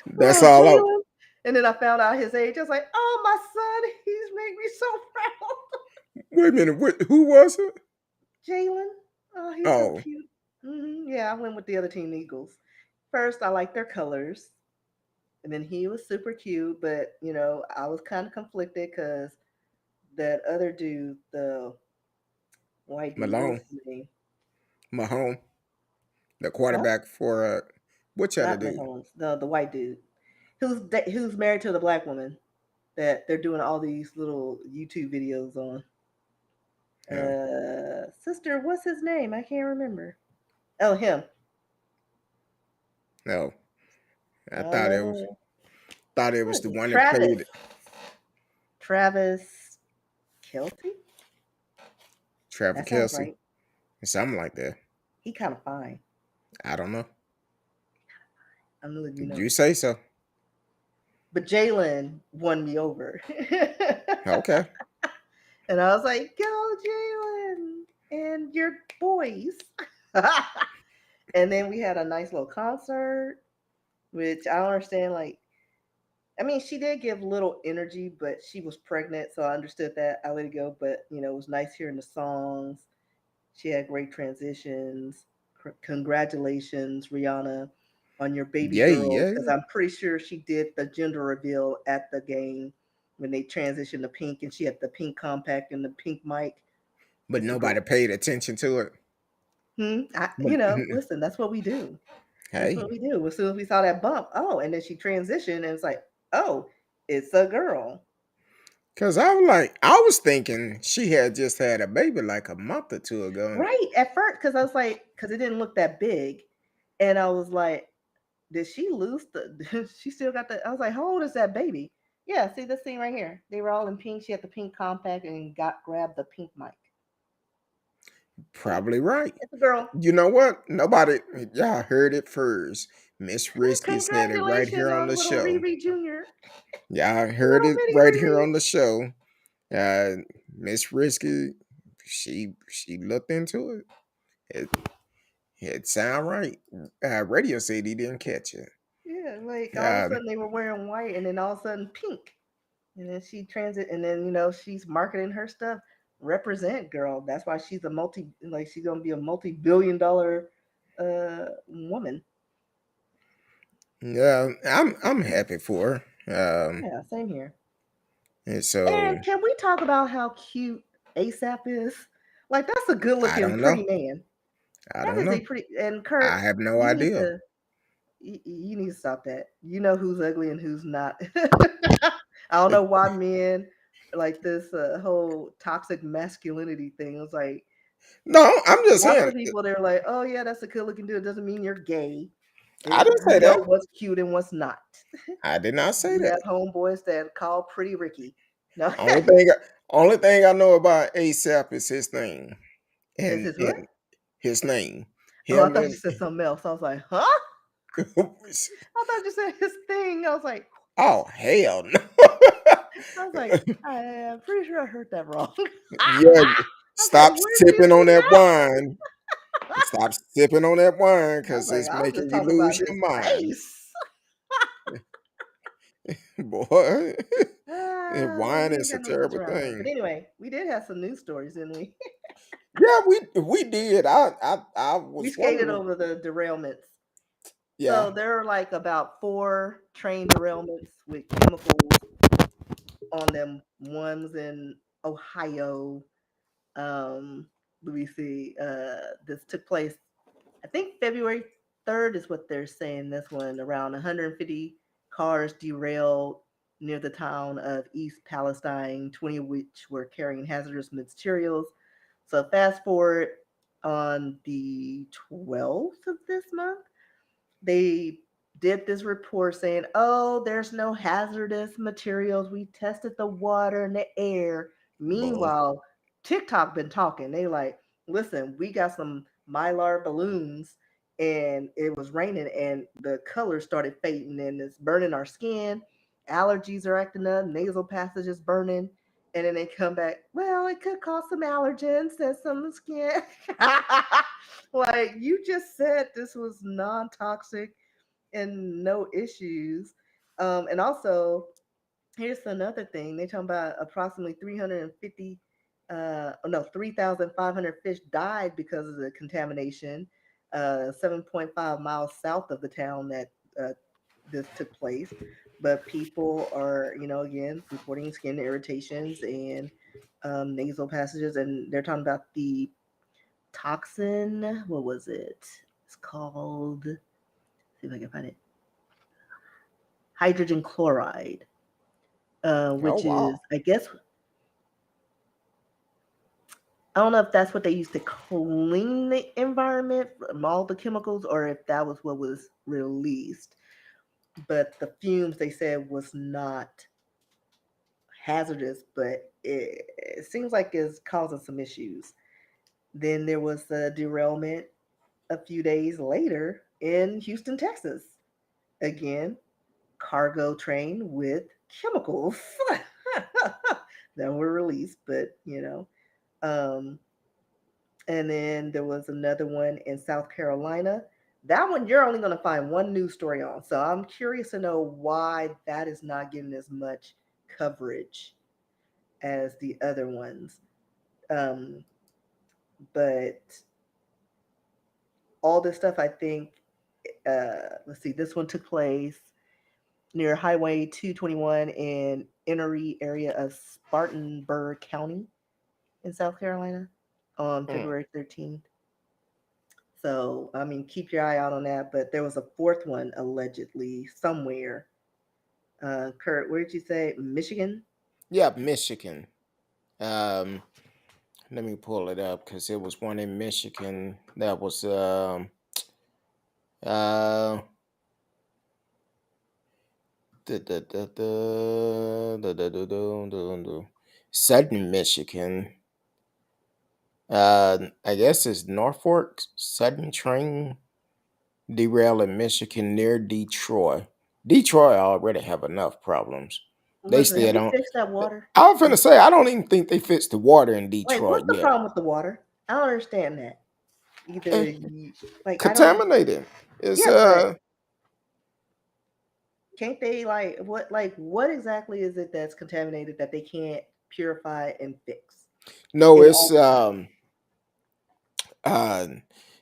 That's oh all out. Jalen, and then I found out his age. I was like, oh my son, he's made me so proud. Wait a minute. Who was it? Jalen, oh he's so Oh, cute. Yeah, I went with the other team Eagles. First, I liked their colors, and then he was super cute. But you know, I was kind of conflicted because that other dude, the white dude, what was Malone, his name? Mahone, the Huh? quarterback for which other Not dude? Mahomes. The white dude who's married to the black woman that they're doing all these little YouTube videos on. No, Sister, what's his name? I can't remember. Oh, him. no. I Uh, thought it what was is the it? one that Travis. played Travis Kelty. Trevor That sounds Kelsey, right. something like that. He kind of fine. I don't know. I'm letting you know. You say so. But Jalen won me over. Okay. And I was like, go, Jalen, and your boys. And then we had a nice little concert, which I don't understand. Like, I mean, she did give little energy, but she was pregnant, so I understood that. I let it go. But, you know, it was nice hearing the songs. She had great transitions. Congratulations, Rihanna, on your baby Yeah, girl, yeah. because I'm pretty sure she did the gender reveal at the game when they transitioned to pink and she had the pink compact and the pink mic. but It's a nobody girl. paid attention to it. But Listen, that's what we do. That's what hey, we do. As soon as we saw that bump, oh, and then she transitioned, and it's like, oh, it's a girl. because I was thinking she had just had a baby like a month or two ago. Right at first, because I was like, because it didn't look that big, and I was like, did she lose the? She still got the. I was like, how old is that baby? Yeah, see this thing right here. They were all in pink. She had the pink compact and got grabbed the pink mic. Probably right. It's a girl. You know what? Nobody, y'all heard it first. Miss Risky said it right Congratulations here on on the little show. Riri Junior. Y'all heard Little it bitty right here Riri. on the show. Uh, Miss Risky, she looked into it. It sound right. Radio said he didn't catch it. Yeah, like all of a Um, sudden they were wearing white, and then all of a sudden pink. And then she transit, and then she's marketing her stuff. Represent girl. That's why she's a she's gonna be a multi-billion-dollar woman. yeah, I'm happy for her. Yeah, same here. And so And can we talk about how cute ASAP is? Like that's a I good-looking, don't know. pretty man. I That don't is a know. pretty. And I Kurt, have no you need idea. to you need to stop that. You know who's ugly and who's not. I don't know why men like this whole toxic masculinity thing. It's like No, I'm just lots saying. of people they're like, oh yeah, that's a good looking dude. It doesn't mean you're gay. I didn't You say know that. what's cute and what's not. I did not say You that. have homeboys that call pretty Ricky. No, Only thing, only thing I know about ASAP is his name is and his what? his name. Oh, I Him thought you and said something else. I was like, huh? I thought you said his thing. I was like, oh hell no. I'm pretty sure I heard that wrong. Yeah, I was like, stop where did you sipping on see that that? wine. Stop sipping on that wine I was because like, it's I was making just you talking about lose your his mind, face. boy. And Ah, wine we ain't is a got no sense terrible around here. But thing. anyway, we did have some news stories, didn't we? Yeah, we did. I We was skated wondering. over the derailments. Yeah, So there are like about four train derailments with chemicals on them. One's in Ohio. Um, let me see. This took place, I think February 3rd is what they're saying. This one around 150 cars derailed near the town of East Palestine, 20 of which were carrying hazardous materials. So fast forward on the 12th of this month, they did this report saying, "Oh, there's no hazardous materials. We tested the water and the air." boy. Meanwhile, TikTok been talking. They like, "Listen, we got some mylar balloons and it was raining and the colors started fading and it's burning our skin. Allergies are acting up, nasal passage is burning." And then they come back, well, it could cause some allergens and some skin. Like you just said this was non-toxic and no issues. And also, here's another thing. They talking about approximately 350, oh no, 3,500 fish died because of the contamination. 7.5 miles south of the town that uh, this took place. But people are, again, reporting skin irritations and nasal passages, and they're talking about the toxin. What was it? It's called. See if I can find it. Hydrogen chloride, Oh which is, wow. I guess, I don't know if that's what they used to clean the environment from all the chemicals or if that was what was released. But the fumes they said was not hazardous, but it seems like it's causing some issues. Then there was a derailment a few days later in Houston, Texas. Again, cargo train with chemicals that were released, but um, and then there was another one in South Carolina. That one you're only going to find one news story on. So I'm curious to know why that is not getting as much coverage as the other ones. Um, but all this stuff, I think, let's see, this one took place near Highway 221 in Enoree area of Spartanburg County in South Carolina. on Mm. February 13th. So, I mean, keep your eye out on that. But there was a fourth one allegedly somewhere. Kurt, where did you say? Michigan? Yeah, Michigan. Um, Let me pull it up because it was one in Michigan that was uh da, da, da, da, da, da, da, da, da, da. Sudden Michigan. I guess it's Norfolk Sudden train derail in Michigan near Detroit. Detroit already have enough problems. They Listen, have still we don't. fixed that water? I was finna say I don't even think they fixed the water in Like, Detroit what's the yet. problem with the water? I don't understand that. Either Eh, you, like, I don't, Contaminated. It's yeah, but can't they, what exactly is it that's contaminated that they can't purify and fix no, in it's all the time? uh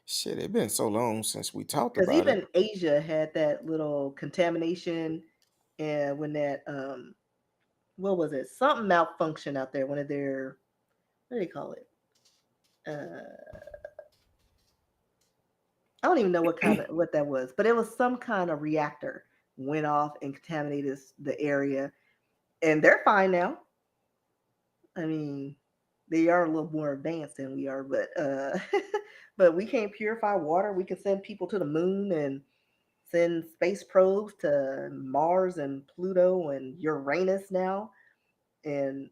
shit. It's been so long since we talked Because about it. even Asia had that little contamination, and when that what was it? Something malfunction out there. One of their, what do they call it? Uh, I don't even know what that was, but it was some kind of reactor went off and contaminated the area, and they're fine now. I mean, they are a little more advanced than we are, but but we can't purify water. We can send people to the moon and send space probes to Mars and Pluto and Uranus now and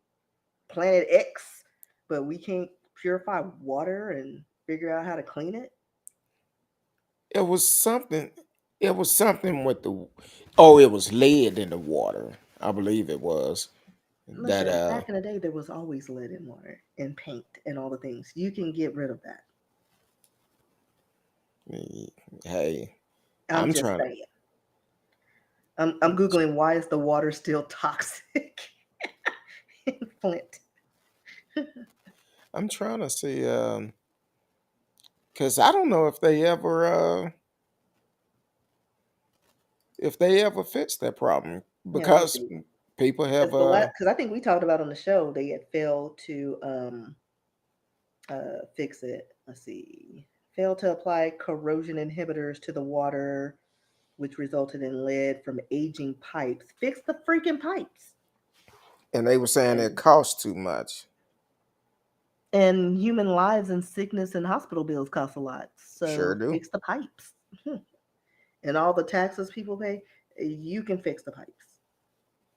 Planet X, but we can't purify water and figure out how to clean it. It was something. It was something with the. Oh, it was lead in the water. I believe it was that. Listen, back in the day, there was always lead in water and paint and all the things. You can get rid of that. Hey, I'm I'm just trying to. saying. I'm googling why is the water still toxic in Flint. I'm trying to see. Because I don't know if they ever fixed that problem Yeah, let me because see. people have Because I think we talked about on the show they had failed to fix it. Let's see. Failed to apply corrosion inhibitors to the water, which resulted in lead from aging pipes. Fix the freaking pipes. and they were saying it And costs too much. and human lives and sickness and hospital bills cost a lot. Sure So do fix the pipes. And all the taxes people pay, you can fix the pipes.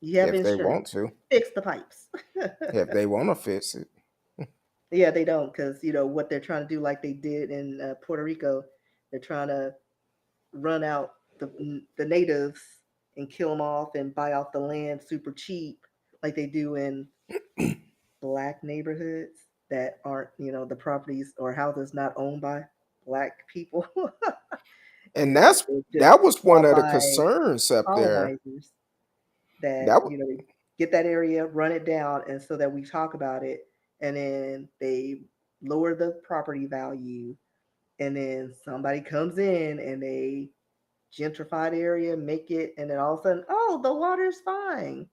You have if they insurance. want to. Fix the pipes. If they want to fix it, Yeah, they don't because what they're trying to do, like they did in Puerto Rico, they're trying to run out the natives and kill them off and buy off the land super cheap, like they do in black neighborhoods that aren't the properties or houses not owned by black people. and They're just that was one bought of the by concerns up there. colonizers that That they get that area, run it down, and so that we talk about it, and then they lower the property value, and then somebody comes in and they gentrify the area, make it, and then all of a sudden, oh, the water's fine.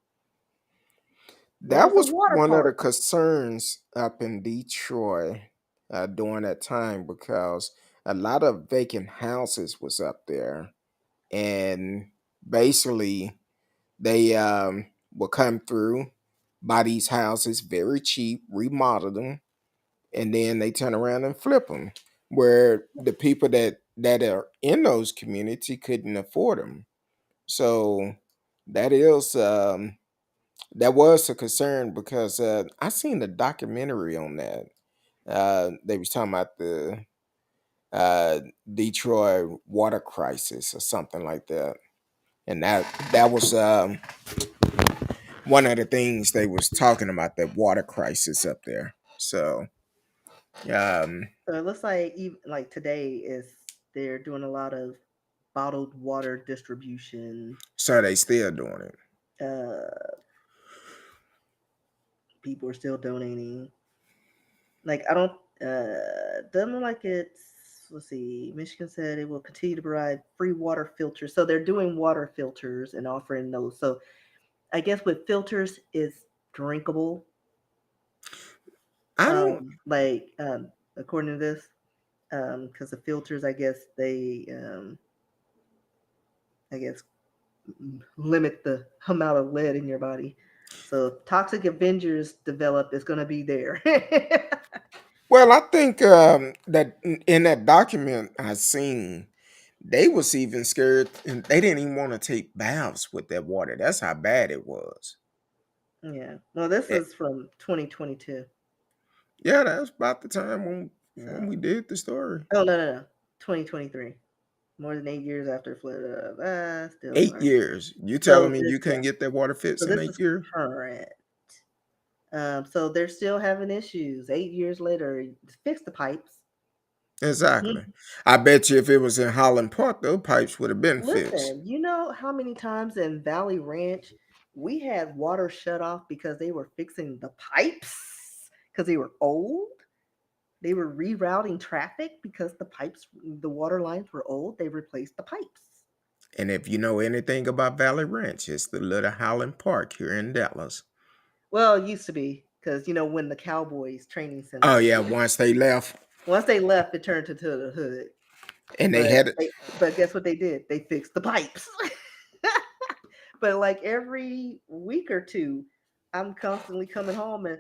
That There's a was water one of the park. concerns up in Detroit during that time because a lot of vacant houses was up there, and basically they will come through, buy these houses very cheap, remodel them, and then they turn around and flip them, where the people that are in those community couldn't afford them. So that is that was a concern because I seen a documentary on that. They was talking about the uh, Detroit water crisis or something like that, and that was one of the things they was talking about, that water crisis up there. So um, So it looks like even like today is they're doing a lot of bottled water distribution. so they still doing it. Uh, People are still donating. Like I don't doesn't look like it's, let's see, Michigan said it will continue to provide free water filters. So they're doing water filters and offering those. So I guess with filters is drinkable. I don't. Like according to this, because the filters, I guess I guess limit the amount of lead in your body. So Toxic Avengers develop is going to be there. Well, I think that in that document I seen, they was even scared, and they didn't even want to take baths with that water. That's how bad it was. Yeah. Well, this Eh, is from 2022. yeah, that's about the time when So, we did the story. oh no, 2023. More than 8 years after the flood. Still Eight sorry. years. You telling So me this, you yeah. couldn't get that water So fixed in this eight is years? current. So they're still having issues. 8 years later, fix the pipes. Exactly. I bet you if it was in Holland Park, those pipes would have been fixed. Listen, you know how many times in Valley Ranch we had water shut off because they were fixing the pipes because they were old? They were rerouting traffic because the water lines were old. They replaced the pipes. And if you know anything about Valley Ranch, it's the little Holland Park here in Dallas. Well, it used to be because when the Cowboys training center Oh was yeah, there. once they left Once they left, it turned into the hood. and they But had it. but guess what they did? They fixed the pipes. But like every week or two, I'm constantly coming home and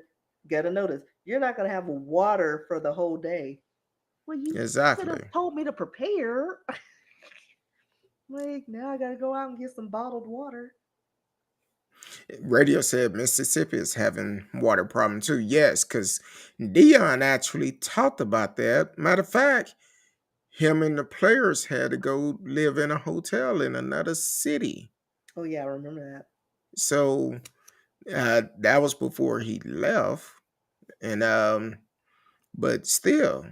get a notice. You're not gonna have water for the whole day. Well, you could have Exactly. told me to prepare. Like now I gotta go out and get some bottled water. Radio said Mississippi is having water problem too. Yes, because Dion actually talked about that. Matter of fact, him and the players had to go live in a hotel in another city. Oh yeah, I remember that. So that was before he left. And but still,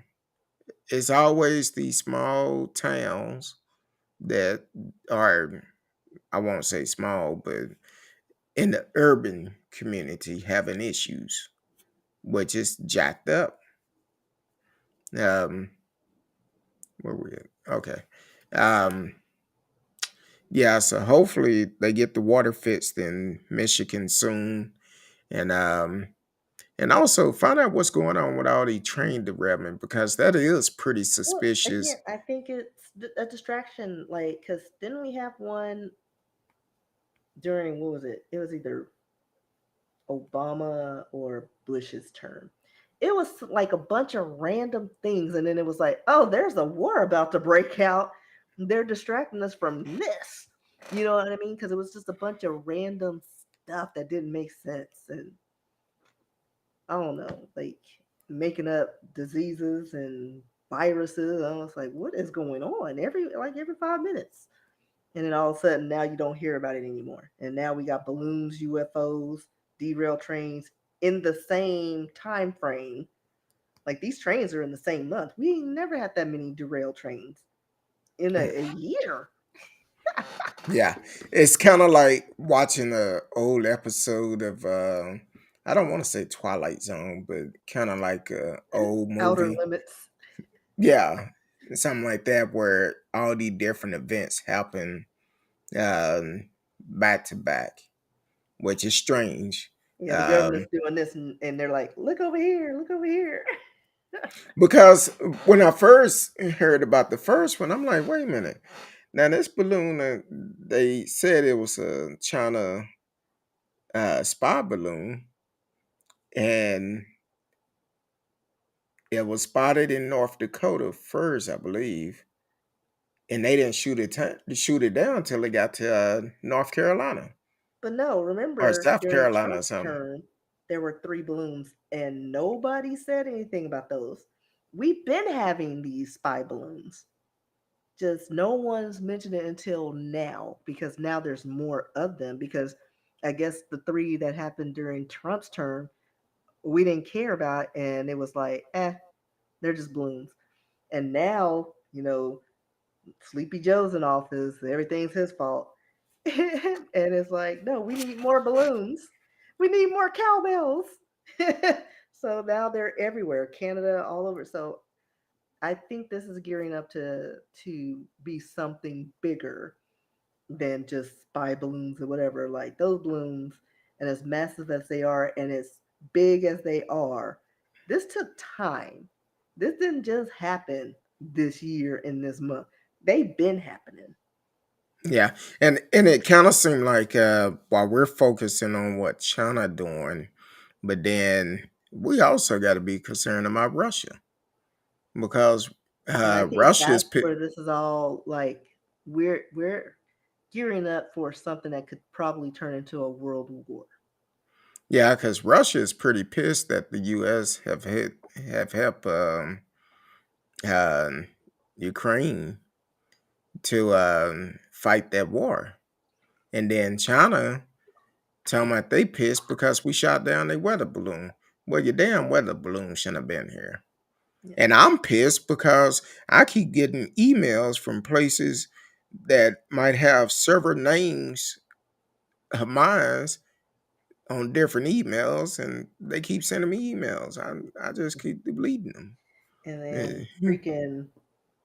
it's always these small towns that are, I won't say small, but in the urban community having issues, which is jacked up. Um, where we at? Okay. Um, yeah, so hopefully they get the water fixed in Michigan soon. And also find out what's going on with all the train derailment because that is pretty Well, again, suspicious. I think it's a distraction. Like, cause didn't we have one during what was it? It was either Obama or Bush's term. It was like a bunch of random things, and then it was like, oh, there's a war about to break out. They're distracting us from this. You know what I mean? Because it was just a bunch of random stuff that didn't make sense, and I don't know, like making up diseases and viruses. I was like, what is going on? Every 5 minutes. And then all of a sudden now you don't hear about it anymore. And now we got balloons, UFOs, derailed trains in the same time frame. Like these trains are in the same month. We ain't never had that many derailed trains in a year. Yeah, it's kind of like watching a old episode of I don't want to say Twilight Zone, but kind of like a old Outer movie. limits. Yeah, something like that where all these different events happen back to back, which is strange. Yeah, the government's Um, doing this, and they're like, look over here, look over here. because when I first heard about the first one, I'm like, wait a minute. Now this balloon, they said it was a China spy balloon, and it was spotted in North Dakota first, I believe, and they didn't shoot it down until it got to North Carolina But no, or remember South during Carolina or Trump's something. term, there were three balloons, and nobody said anything about those. We've been having these spy balloons. Just no one's mentioned it until now because now there's more of them. Because I guess the three that happened during Trump's term, we didn't care about, and it was like, they're just balloons. And now, Sleepy Joe's in office, everything's his fault. And it's like, no, we need more balloons. We need more cowbells. So now they're everywhere, Canada, all over. So I think this is gearing up to be something bigger than just spy balloons or whatever. Like those balloons, and as massive as they are, and as big as they are, this took time. This didn't just happen this year in this month. They've been happening. Yeah, and it kind of seemed like while we're focusing on what China doing, but then we also got to be concerned about Russia because And I think Russia's that's where this is all like we're gearing up for something that could probably turn into a world war. yeah, because Russia is pretty pissed that the U.S. have helped uh, Ukraine to fight that war, and then China talking about they pissed because we shot down their weather balloon. Well, your damn weather balloon shouldn't have been here. Yeah. And I'm pissed because I keep getting emails from places that might have several names of mine on different emails, and they keep sending me emails. I just keep deleting them. And then Eh, freaking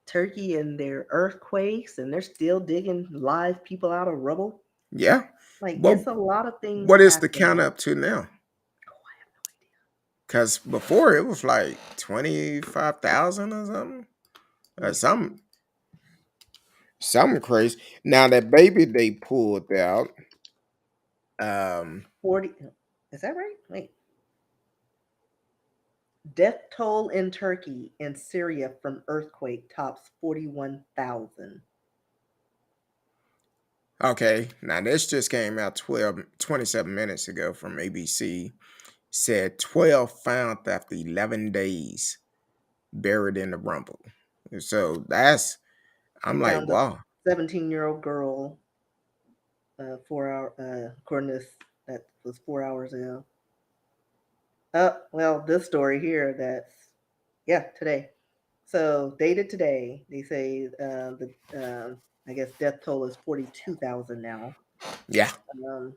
Turkey and their earthquakes, and they're still digging live people out of rubble. yeah. Like it's Well, a lot of things what is the count happening. up to now? Oh, I have no idea. Because before it was like 25,000 or something, or Yeah, something crazy. Now that baby they pulled out, um, 40. Is that right? Wait. Death toll in Turkey and Syria from earthquake tops 41,000. okay, now this just came out 27 minutes ago from ABC. Said 12 found after 11 days buried in the rumble. So They I'm like, found a wow. 17-year-old girl 4 hour, according to this, that was 4 hours ago. Well, this story here that's, yeah, today. So, dated today, they say I guess, death toll is 42,000 now. Yeah. Um,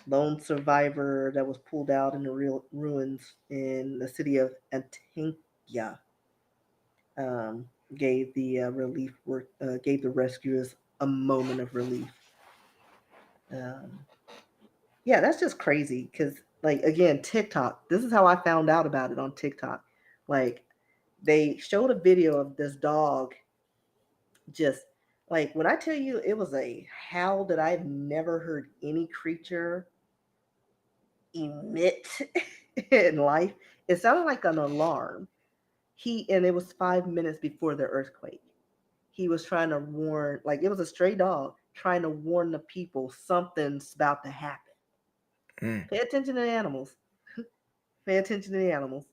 Lone survivor that was pulled out in the real ruins in the city of Antakya um, gave the relief work gave the rescuers a moment of relief. Um, yeah, that's just crazy because, like, again, TikTok. This is how I found out about it on TikTok. Like, they showed a video of this dog just like when I tell you it was a howl that I've never heard any creature emit in life. It sounded like an alarm. And it was 5 minutes before the earthquake. He was trying to warn, like it was a stray dog trying to warn the people something's about to happen. Mm. Pay attention to the animals. Pay attention to the animals.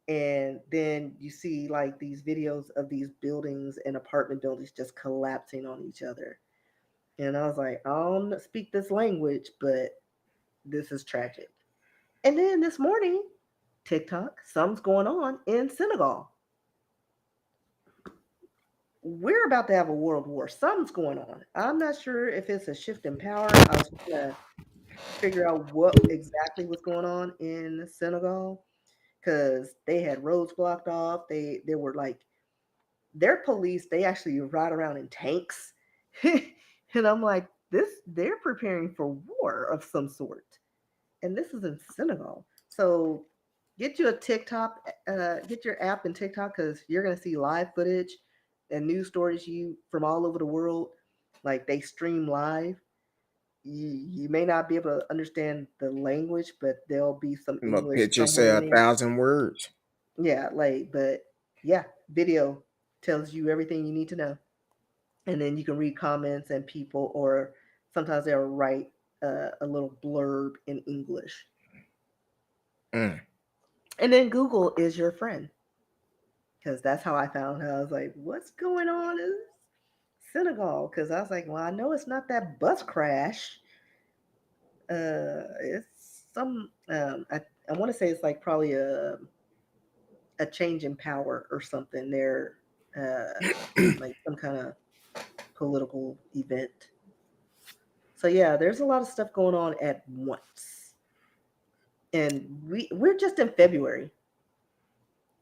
And then you see like these videos of these buildings and apartment buildings just collapsing on each other. And I was like, I don't speak this language, but this is tragic. And then this morning, TikTok, something's going on in Senegal. We're about to have a world war. Something's going on. I'm not sure if it's a shift in power. I was trying to figure out what exactly was going on in Senegal because they had roads blocked off. They were like their police. They actually ride around in tanks, and I'm like, this. They're preparing for war of some sort, and this is in Senegal. So get you a TikTok, get your app in TikTok because you're gonna see live footage and news stories you from all over the world. Like they stream live. You may not be able to understand the language, but there'll be some My English picture somewhere say in a there. thousand words. Yeah, like, but yeah, video tells you everything you need to know, and then you can read comments and people, or sometimes they'll write a little blurb in English, Mm. and then Google is your friend because that's how I found her. I was like, what's going on in Senegal? Because I was like, well, I know it's not that bus crash. It's some I want to say it's like probably a change in power or something. They're like some kind of political event. So yeah, there's a lot of stuff going on at once, and we're just in February.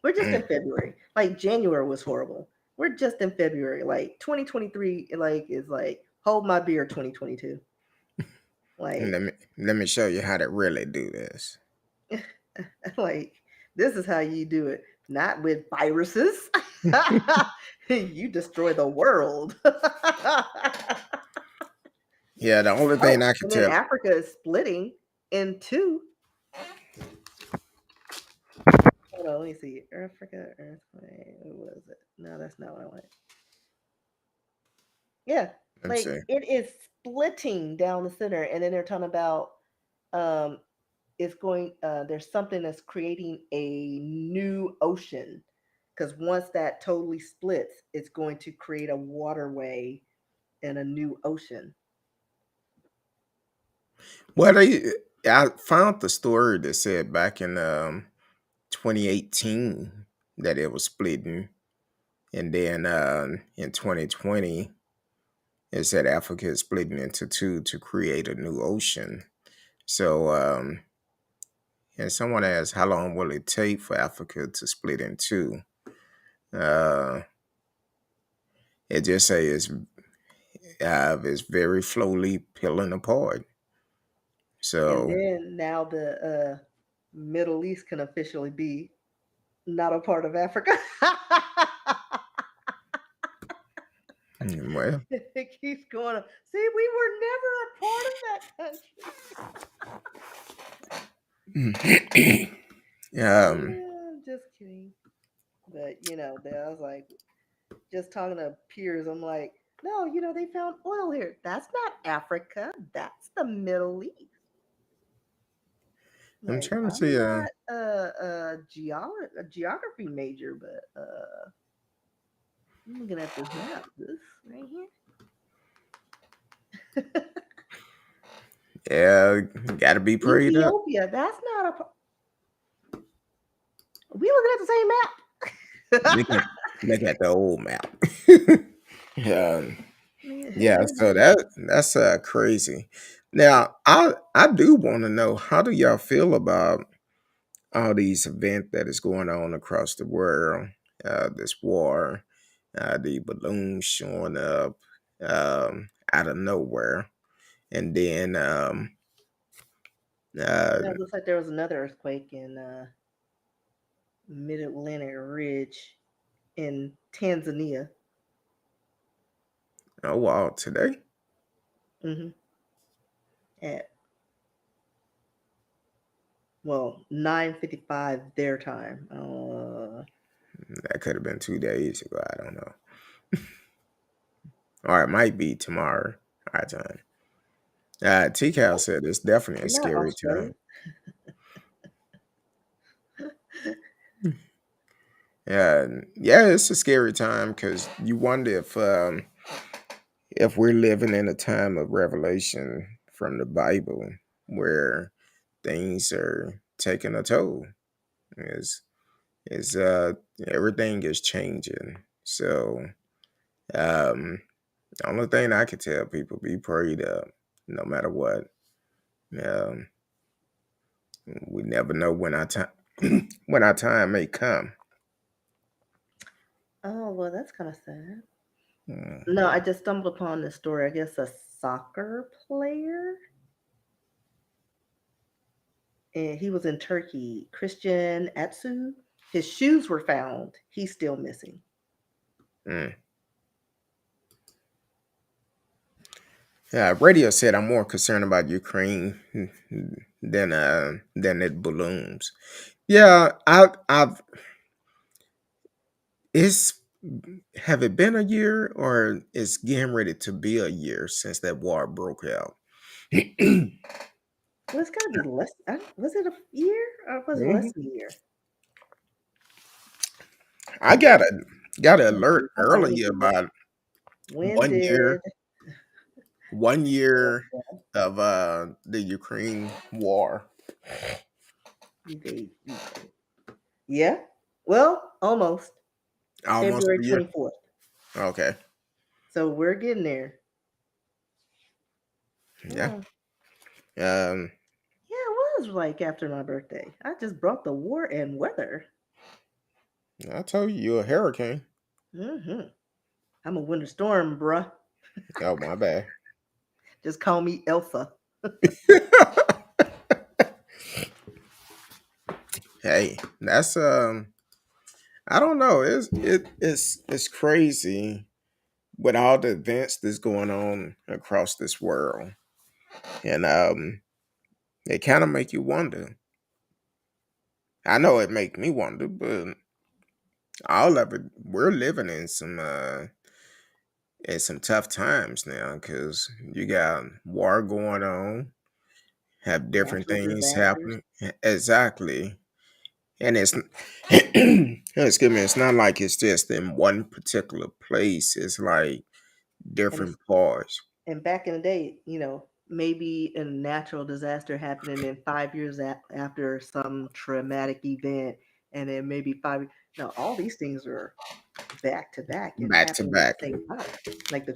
We're just in Mm. February. Like January was horrible. We're just in February. Like 2023, like is like hold my beer 2022. Like Let me show you how to really do this. like this is how you do it. not with viruses. You destroy the world. Yeah, the only thing Oh, I could and then tell. Africa is splitting in two. Hold on, let me see. Africa earthquake. What was it? No, that's not what I wanted. Yeah, Let me like see. it is splitting down the center, and then they're talking about um it's going there's something that's creating a new ocean because once that totally splits, it's going to create a waterway and a new ocean. Well, I found the story that said back in 2018 that it was splitting, and then in 2020 it said Africa is splitting into two to create a new ocean. So, and someone asked, how long will it take for Africa to split in two? Uh, it just says it's very slowly peeling apart. And So, then now the Middle East can officially be not a part of Africa. well, It keeps going. See, we were never a part of that country. um, Just kidding. But I was like, just talking to peers. I'm like, no, they found oil here. That's not Africa. That's the Middle East. I'm Like, trying to I'm see. not a geography major, but I'm looking at this map. This right here. Yeah, gotta be prayed up. Ethiopia. That's not a. We looking at the same map. Look at look at the old map. Yeah, yeah. Hey, So that's crazy. Now, I do want to know, how do y'all feel about all these events that is going on across the world? This war, the balloons showing up out of nowhere, and then uh, it looks like there was another earthquake in Mid Atlantic Ridge in Tanzania. oh wow, today Hmm. At 9:55 their time. that could have been 2 days ago. I don't know, or it might be tomorrow our time. T Cal said it's definitely a Not scary Australia. time. Yeah, yeah, it's a scary time because you wonder if we're living in a time of revelation from the Bible where things are taking a toll. Is is everything is changing. So um, the only thing I can tell people, be prayed up, no matter what. Um, we never know when our time when our time may come. Oh, well, that's kind of sad. Mm. No, I just stumbled upon this story. I guess a soccer player, and he was in Turkey. Christian Atsu. His shoes were found. He's still missing. Mm. Radio said I'm more concerned about Ukraine than it balloons. Yeah, I've it's have it been a year or it's getting ready to be a year since that war broke out? Well, it's got to be less. Was it a year or was it less Mhm. than a year? I got an Let me alert see. Hold on, let me early Google. about When 1 year, did 1 year of the Ukraine war. invade Ukraine? Yeah. Well, almost. Almost February a year. 24th. Okay. So we're getting there. Yeah. Yeah. Um, Yeah, it was like after my birthday. I just brought the war and weather. I told you you're a hurricane. Hmm. I'm a winter storm, bruh. Oh my bad. Just call me Elsa. Hey, that's I don't know. It's crazy with all the events that's going on across this world, and they kind of make you wonder. I know it make me wonder, but all of it, we're living in some tough times now because you got war going on, have different Natural things disasters. happening. Exactly. And it's excuse me, it's not like it's just in one particular place. It's like And it's different parts. and back in the day, maybe a natural disaster happened, and then 5 years after some traumatic event, and then maybe no, all these things are back to back and Back to happening at back. the same time, like the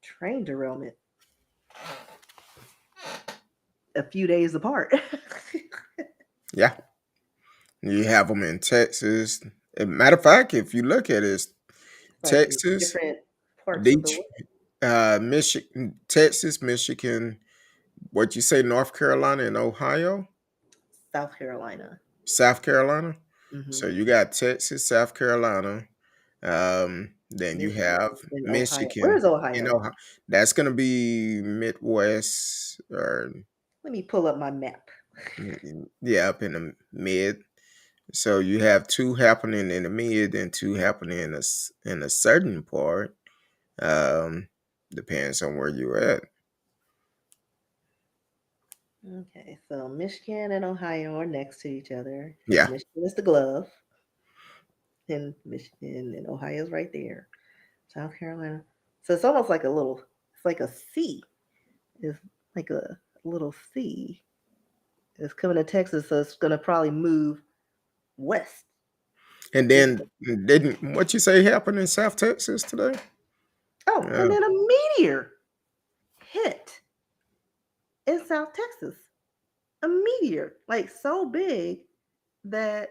train derailment a few days apart. Yeah. You have them in Texas. Matter of fact, if you look at it, Like Texas, different parts of the Detroit, world. Michigan, Texas, Michigan, what you say, North Carolina and Ohio, South Carolina. South Carolina. Hmm. So you got Texas, South Carolina. Then you have Michigan and Ohio. Where Michigan is and Ohio? Ohio. That's gonna be Midwest or Let me pull up my map. yeah, up in the mid. So you have two happening in the mid and two happening in a certain part. Um, Depends on where you're at. Okay, so Michigan and Ohio are next to each other because Yeah. Michigan is the glove, and Michigan and Ohio's right there. South Carolina. So it's almost like it's like a C. It's like a little C. It's coming to Texas, so it's gonna probably move west. And It's then didn't what you say happened in South Texas today? oh, and Uh, then a meteor hit in South Texas. A meteor, like so big that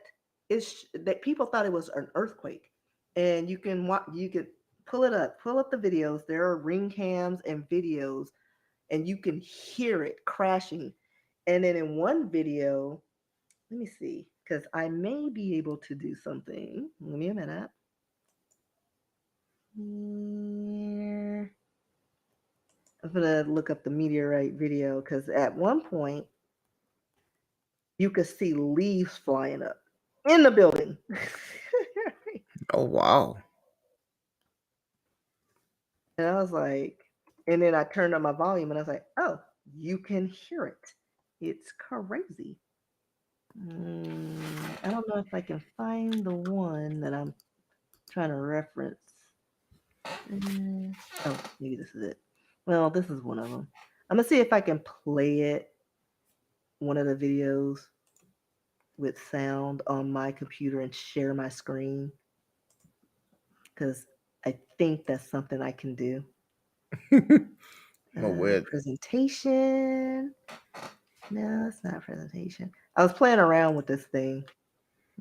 that people thought it was an earthquake. And you could pull up the videos. There are ring cams and videos, and you can hear it crashing. And then in one video, let me see, because I may be able to do something. Give me a minute. Here. I'm gonna look up the meteorite video because at one point you could see leaves flying up in the building. oh wow. And I was like, and then I turned on my volume and I was like, oh, you can hear it. It's crazy. I don't know if I can find the one that I'm trying to reference. Oh, maybe this is it. Well, this is one of them. I'm gonna see if I can play it, one of the videos with sound on my computer and share my screen because I think that's something I can do. Well, with Presentation. No, it's not presentation. I was playing around with this thing.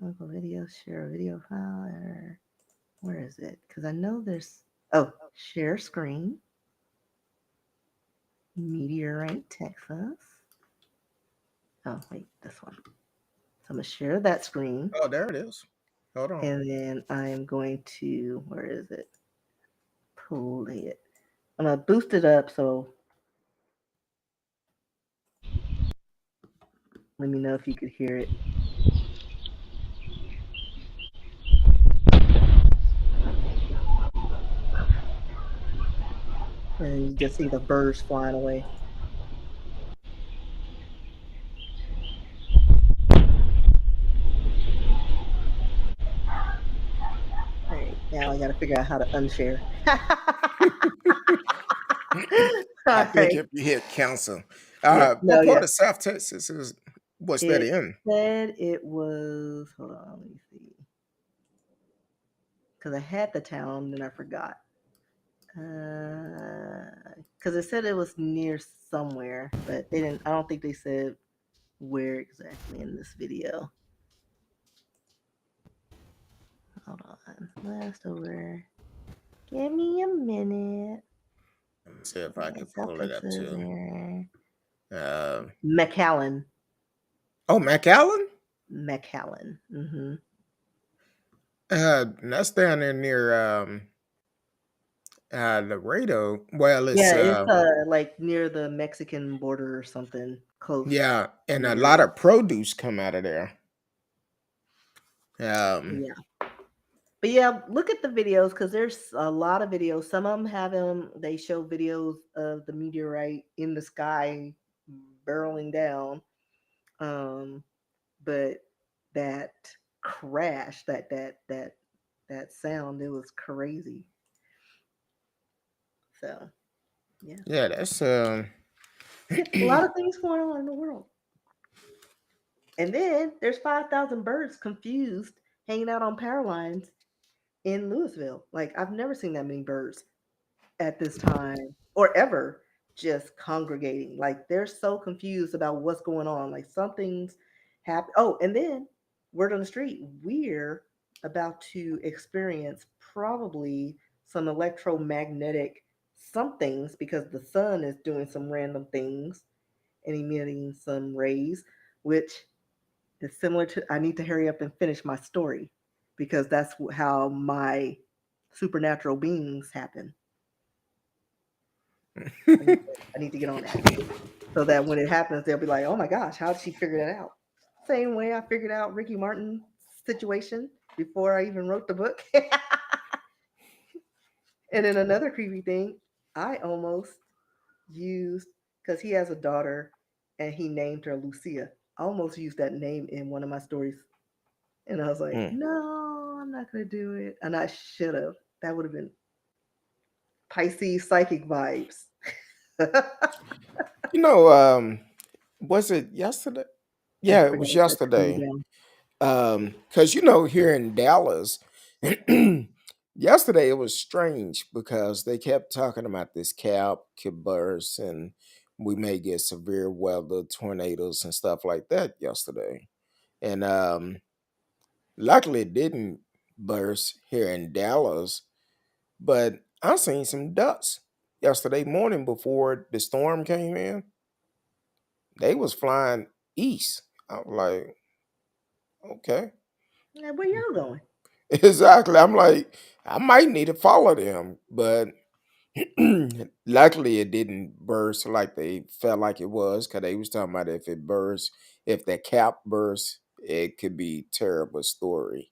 Local video, share a video file, or where is it? Because I know there's, oh, share screen, Meteorite, Texas. Oh, wait, this one. So I'm going to share that screen. oh, there it is. Hold on. And then I'm going to, where is it? Play it. I'm going to boost it up. So let me know if you could hear it. And you just see the birds flying away. All right, now I got to figure out how to unshare. I All think right. if you hit cancel, Yeah. No, what yeah. part of South Texas is was that It in? said it was, hold on, let me see. Because I had the town and I forgot. Because it said it was near somewhere, but they didn't, I don't think they said where exactly in this video. Hold on. Last over. Give me a minute. Let me see if I Okay, could South pull it up Texas too. there. Uh, McAllen. oh, McAllen. McAllen. Mm-hmm. That's down there near Laredo. Well, it's Yeah, it's like near the Mexican border or something, close yeah, in and that a lot area. of produce come out of there. Um, Yeah. But yeah, look at the videos because there's a lot of videos. Some of them have them. They show videos of the meteorite in the sky barreling down. Um, but that crash, that sound, it was crazy. So yeah, yeah, that's yeah, a lot of things going on in the world. And then there's 5,000 birds confused hanging out on power lines in Louisville. Like I've never seen that many birds at this time or ever just congregating. Like they're so confused about what's going on. Like something's happened. Oh, and then word on the street, we're about to experience probably some electromagnetic somethings because the sun is doing some random things and emitting some rays, which is similar to I need to hurry up and finish my story because that's how my supernatural beings happen. I need to get on that so that when it happens, they'll be like, "Oh my gosh, how did she figure that out?" Same way I figured out Ricky Martin's situation before I even wrote the book. And then another creepy thing, I almost used because he has a daughter and he named her Lucia. I almost used that name in one of my stories, and I was like, mm. "No, I'm not gonna do it," and I should have. That would have been Pisces psychic vibes. You know, was it yesterday? I Yeah, it forgot was to put the yesterday. down. Because here in Dallas, yesterday it was strange because they kept talking about this cap could burst and we may get severe weather, tornadoes, and stuff like that yesterday. And luckily it didn't burst here in Dallas, but I seen some ducks yesterday morning before the storm came in. They was flying east. I was like, okay. Like, where y'all going? Exactly. I'm like, I might need to follow them, but luckily it didn't burst like they felt like it was, because they was talking about if it burst, if the cap burst, it could be terrible story,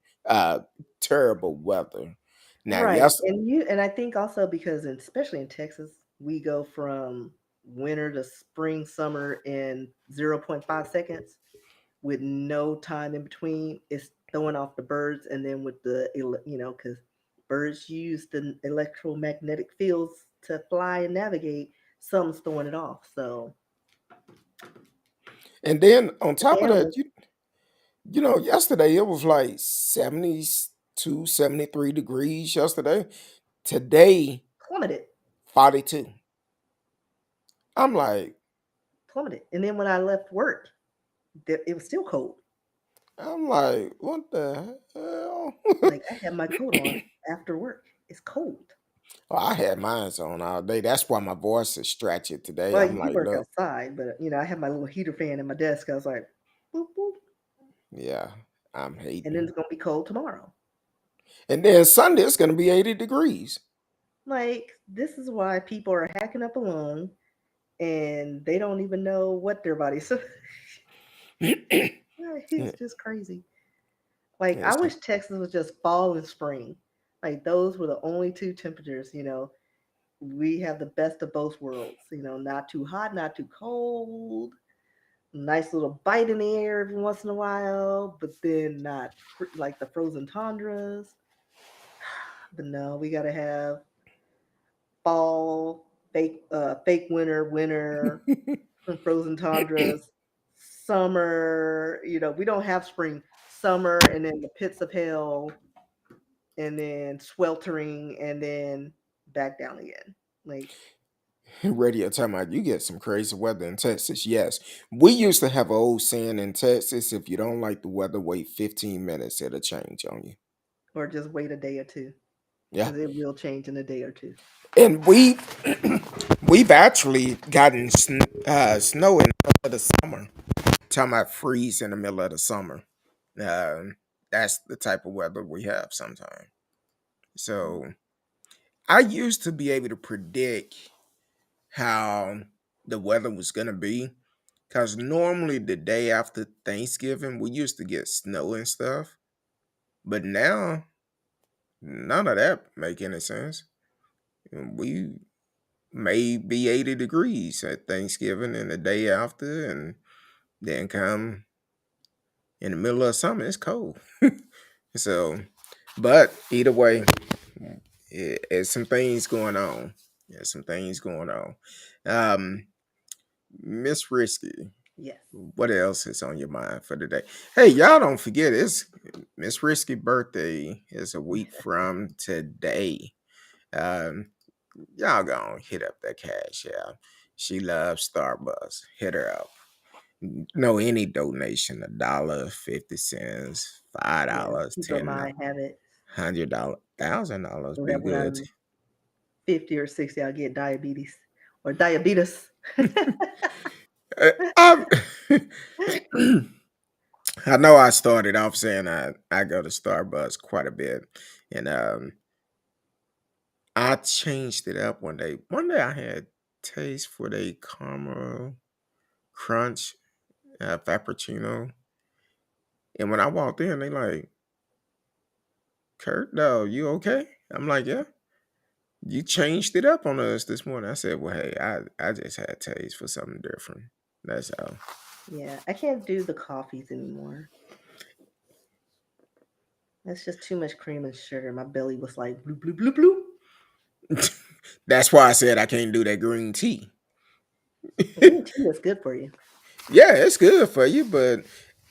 terrible weather. Now, Right. yes, And I think also because especially in Texas, we go from winter to spring, summer in zero point 0.5 seconds with no time in between. It's throwing off the birds and then with cuz birds use the electromagnetic fields to fly and navigate, something's throwing it off. So, and then on but the top of that, animals yesterday it was like 72, 73 degrees yesterday. Today, plummeted, 42. I'm like, plummeted. And then when I left work, it was still cold. what the hell? Like I had my coat on after work. It's cold. Well, I had mine on all day. That's why my voice is stretchy today. Well, I'm you like, work look, outside, but I have my little heater fan in my desk. I was like, boop boop, yeah, I'm and then hating. it's gonna be cold tomorrow. And then Sunday it's gonna be 80 degrees. Like this is why people are hacking up a lung and they don't even know what their body. So it's Yeah, just crazy. Like I it's wish Texas was just fall and spring. Like those were the only two temperatures. We have the best of both worlds. Not too hot, not too cold. Nice little bite in the air every once in a while, but then not like the frozen tundras. But no, we gotta have fall, fake winter, some frozen tundras, summer. We don't have spring, summer, and then the pits of hell, and then sweltering, and then back down again. Like, radio talking about you get some crazy weather in Texas. Yes. We used to have an old saying in Texas, if you don't like the weather, wait 15 minutes, it'll change on you. or just wait a day or two, Yeah. because it will change in a day or two. And we've actually gotten snow in the middle of the summer. Talking about freeze in the middle of the summer. Um, that's the type of weather we have sometimes. So I used to be able to predict how the weather was gonna be. Cause normally the day after Thanksgiving, we used to get snow and stuff. But now none of that make any sense. We may be 80 degrees at Thanksgiving and the day after, and then come in the middle of summer, it's cold. So, but either way, it's some things going on. There's some things going on. Um, Miss Risky, Yes. what else is on your mind for today? Hey, y'all don't forget it's Miss Risky birthday is a week from today. Um, y'all gonna hit up that cash out. She loves Starbucks. Hit her up. No, any donation, $1, 50 cents, five Yeah. dollars, Keep in $10, mind, habit. $100, $1,000 So be that when good. I'm 50 or 60, I'll get diabetes or diabetes. I'm I know I started off saying I go to Starbucks quite a bit, and I changed it up one day. One day I had taste for the caramel crunch frappuccino, and when I walked in, they like, Kurt, no, you okay? I'm like, yeah. You changed it up on us this morning. I said, well, hey, I just had taste for something different. That's all. Yeah, I can't do the coffees anymore. That's just too much cream and sugar. My belly was like bloop bloop bloop bloop. That's why I said I can't do that green tea. Green tea is good for you. Yeah, it's good for you, but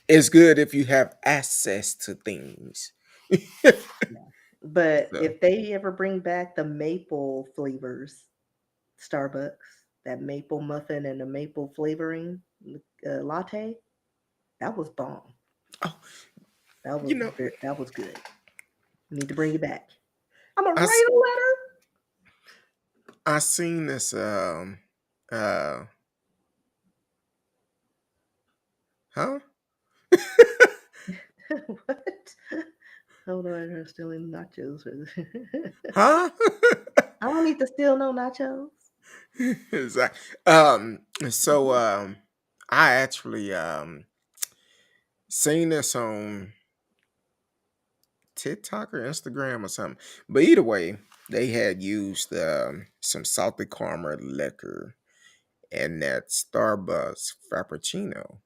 it's good if you have access to things. Yeah. But So, if they ever bring back the maple flavors, Starbucks, that maple muffin and the maple flavoring latte, that was bomb. oh, That you was know, that was good. You need to bring it back. I'm gonna I s- write a I seen this uh huh? letter. What? Hold on, I'm stealing nachos. Huh? I don't need to steal no nachos. Exactly. So I actually seen this on TikTok or Instagram or something. But either way, they had used some salted caramel liquor and that Starbucks Frappuccino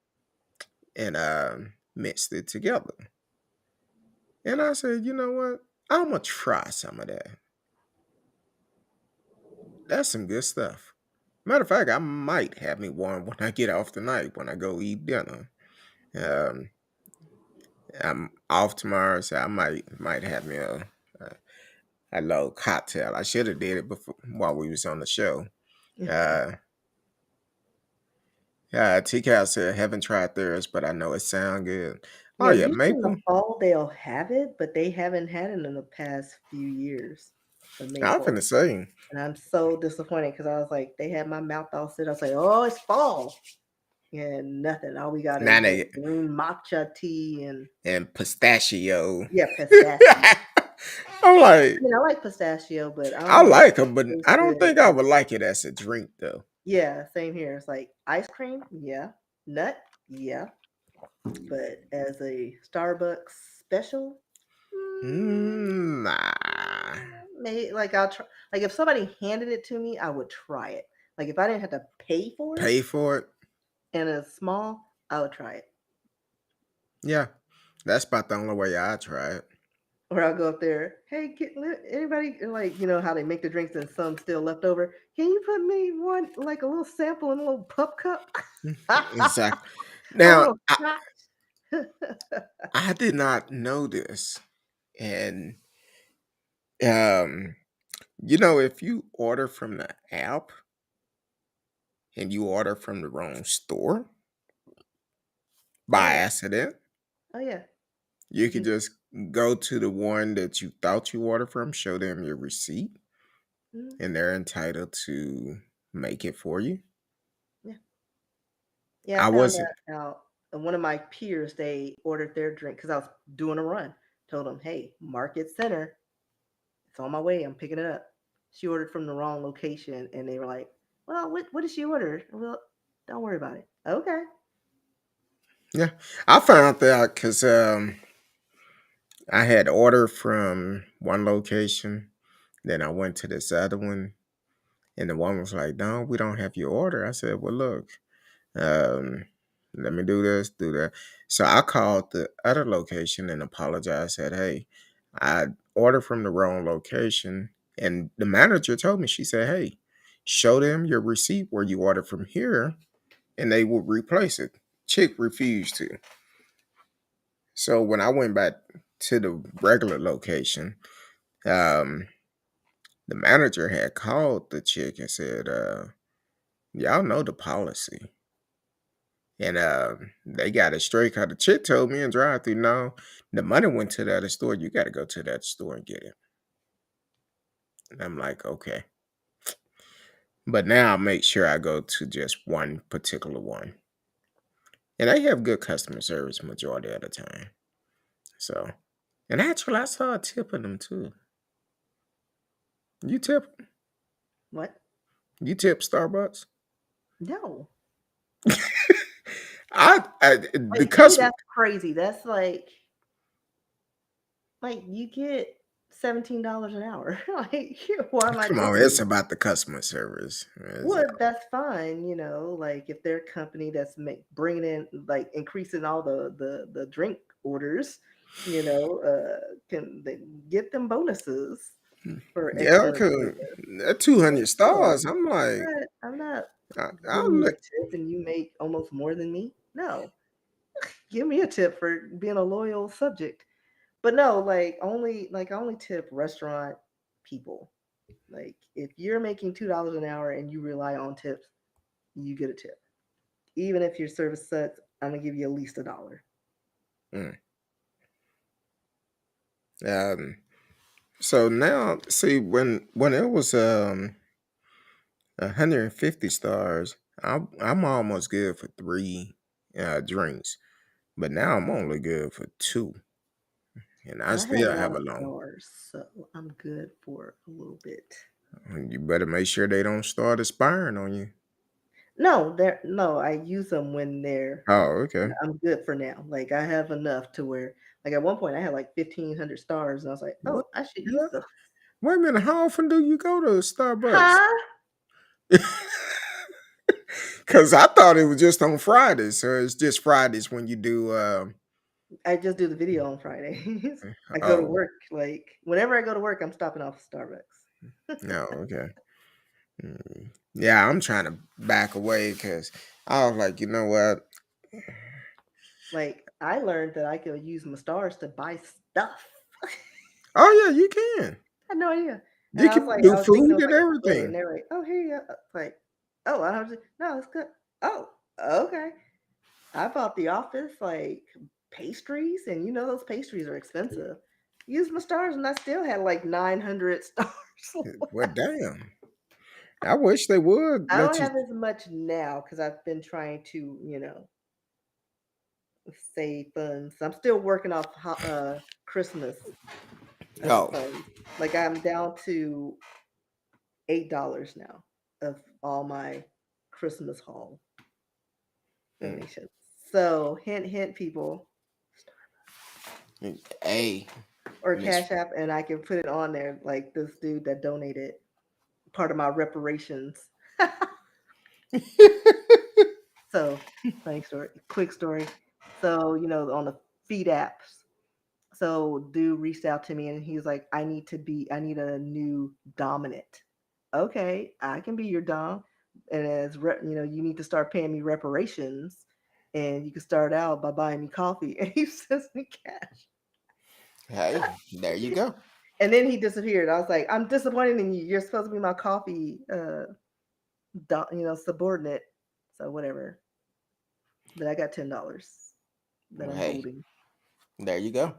and mixed it together. And I said, you know what? I'm gonna try some of that. That's some good stuff. Matter of fact, I might have me one when I get off tonight when I go eat dinner. Um, I'm off tomorrow, so I might have me a little cocktail. I should have did it before while we was on the show. Uh, yeah, TCal said haven't tried theirs, but I know it sound good. Oh Yeah, yeah, usually in the maple. fall they'll have it, but they haven't had it in the past few years. The I'm maple. finna say And I'm so disappointed because I was like, they had my mouth all set. I was like, oh, it's fall. And nothing. All we got now is the they green matcha tea and and pistachio. yeah, pistachio. I'm I like, mean, I like pistachio, but I I don't know like if them, but it tastes I don't good. think I would like it as a drink though. Yeah, same here. It's like ice cream, yeah. Nut, yeah. But as a Starbucks special, Nah. maybe like I'll try. Like if somebody handed it to me, I would try it. Like if I didn't have to pay for it Pay for it? and it's small, I would try it. Yeah. That's about the only way I try it. Or I'll go up there. Hey, anybody like how they make the drinks and some still left over? Can you put me one like a little sample in a little pup cup? Exactly. A Now, little scotch. I did not know this. And um, if you order from the app and you order from the wrong store Oh by yeah. accident, Oh yeah. you could You, just go to the one that you thought you ordered from, show them your receipt, mm, and they're entitled to make it for you. yeah. Yeah, I I found wasn't that out one of my peers, they ordered their drink because I was doing a run. Told them, hey, Market Center, it's on my way. I'm picking it up. She ordered from the wrong location, and they were like, well, what did she order? Well, don't worry about it. Okay. Yeah, I found that because I had ordered from one location, then I went to this other one, and the one was like, "No, we don't have your order." I said, "Well, look, um, let me do this, do that." So I called the other location and apologized. Said, "Hey, I ordered from the wrong location," and the manager told me, she said, "Hey, show them your receipt where you ordered from here, and they will replace it." Chick refused to. So when I went back to the regular location, um, the manager had called the chick and said, "Y'all know the policy." And they got it straight. Cause the chick told me in drive through, no, the money went to the other store. You got to go to that store and get it. And I'm like, okay. But now I make sure I go to just one particular one. And they have good customer service majority of the time. So, and actually, I saw a tip in them too. You tip? What? You tip Starbucks? No. The Like to me, customer. that's crazy. That's like you get $17 an hour. Like, why am I Come on, tipping it's you? about the customer service. Well, that's fine, like if their company that's bringing in, like increasing all the drink orders, can they get them bonuses for Yeah, excellent cause service? that But 200 no, stars. I'm like, I'm not I'll giving you a look. tip and you make almost more than me. No, give me a tip for being a loyal subject. But no, I only tip restaurant people. Like if you're making $2 an hour and you rely on tips, you get a tip. Even if your service sucks, I'm gonna give you at least $1. Mm. Um, so now, see, when it was 150 stars, I'm almost good for three drinks, but now I'm only good for two, and I And I have still a lot have of a long. stars, so I'm good for a little bit. You better make sure they don't start expiring on you. No, I use them when they're. Oh, okay. I'm good for now. Like I have enough to where, like at one point I had like 1,500 stars, and I was like, What? oh, I should Yeah. use them. Wait a minute. How often do you go to Starbucks? Huh? Because I thought it was just on Fridays. So it's just Fridays when you do. I just do the video on Fridays. I go to Oh, work. Like whenever I go to work, I'm stopping off at Starbucks. no. Okay. Yeah, I'm trying to back away because I was like, you know what? Like I learned that I could use my stars to buy stuff. Oh, yeah, you can. I had no idea. And You can I do was thinking it food was and like a split, and everything. they were like, "Oh, here you go." Like, oh, I was like, no, it's good. Oh, okay. I bought the office like pastries, and those pastries are expensive. Used my stars, and I still had like 900 stars. Well, damn. I wish they would I don't let you. have as much now because I've been trying to, save funds. I'm still working off Christmas Oh, funds. Like I'm down to $8 now of all my Christmas haul mm, donations. So hint, hint, people, hey, or Miss. Cash App, and I can put it on there. Like this dude that donated part of my reparations. So funny story, quick story. So on the feed apps. So dude reached out to me and he was like, I need a new dominant. Okay, I can be your dom. And you need to start paying me reparations. And you can start out by buying me coffee. And he sends me cash. Hey, there you go. And then he disappeared. I was like, I'm disappointed in you. You're supposed to be my coffee subordinate. So whatever. But I got $10 that Well, I'm hey, holding. there you go.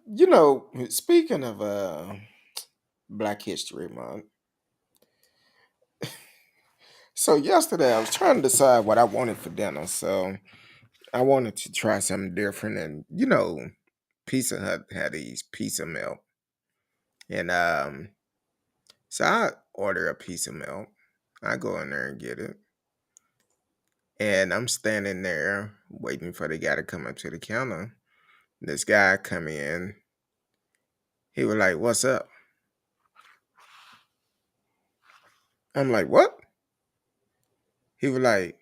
You know, speaking of Black History Month, so yesterday I was trying to decide what I wanted for dinner. So I wanted to try something different, and Pizza Hut had these pizza melt, and so I order a piece of milk. I go in there and get it, and I'm standing there waiting for the guy to come up to the counter. This guy come in. He was like, "What's up?" I'm like, "What?" He was like,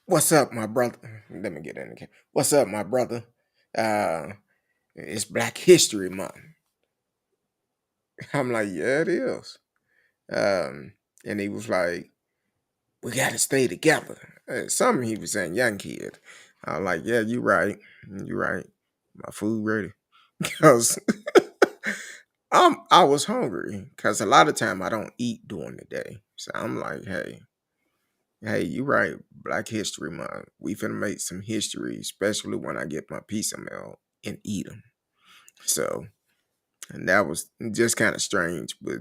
"What's up, my brother?" Let me get in the camera. "What's up, my brother? Uh, it's Black History Month." I'm like, "Yeah, it is." And he was like, "We gotta stay together." Something he was saying, young kid. I was like, "Yeah, you right. You right. My food ready." Because I was hungry. Because a lot of time I don't eat during the day. So I'm like, hey, you right. Black History Month. We finna make some history, especially when I get my pizza meal and eat them. So, and that was just kind of strange. But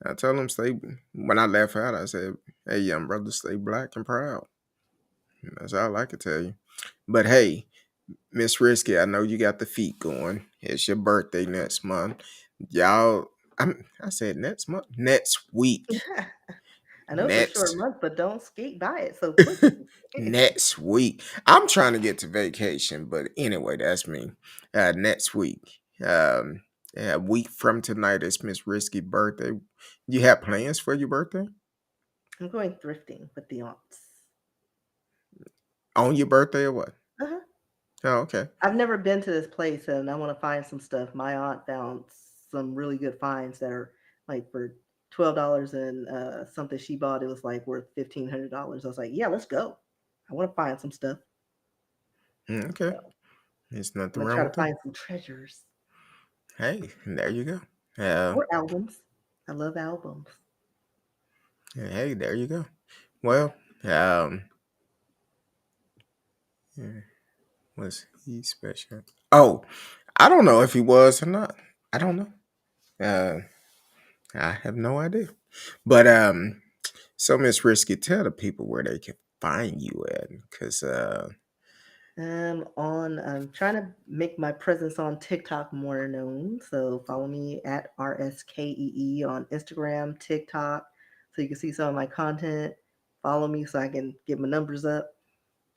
I told him stay. When I left out, I said, "Hey, young brother, stay black and proud." That's all I could tell you. But hey, Miss Risky, I know you got the feet going. It's your birthday next month. Y'all, I said next month? Next week. I know it's a short Next month, but don't skate by it so quickly. next week. I'm trying to get to vacation, but anyway, that's me. Next week. Um a week from tonight is Miss Risky birthday. You have plans for your birthday? I'm going thrifting with the aunts. On your birthday or what? Uh-huh. Oh, okay. I've never been to this place and I want to find some stuff. My aunt found some really good finds that are like for $12 and something she bought it was like worth $1,500. I was like, yeah, let's go. I want to find some stuff. Okay. So There's I'm nothing gonna wrong try to with that. find some treasures Hey, there you go. Uh, or albums. I love albums. hey, there you go. Well, um, yeah, was he special? Oh, I don't know if he was or not. I don't know. Uh, I have no idea. But so Miss Risky, tell the people where they can find you at, because I'm trying to make my presence on TikTok more known. So follow me at RSKEE on Instagram, TikTok, so you can see some of my content. Follow me so I can get my numbers up.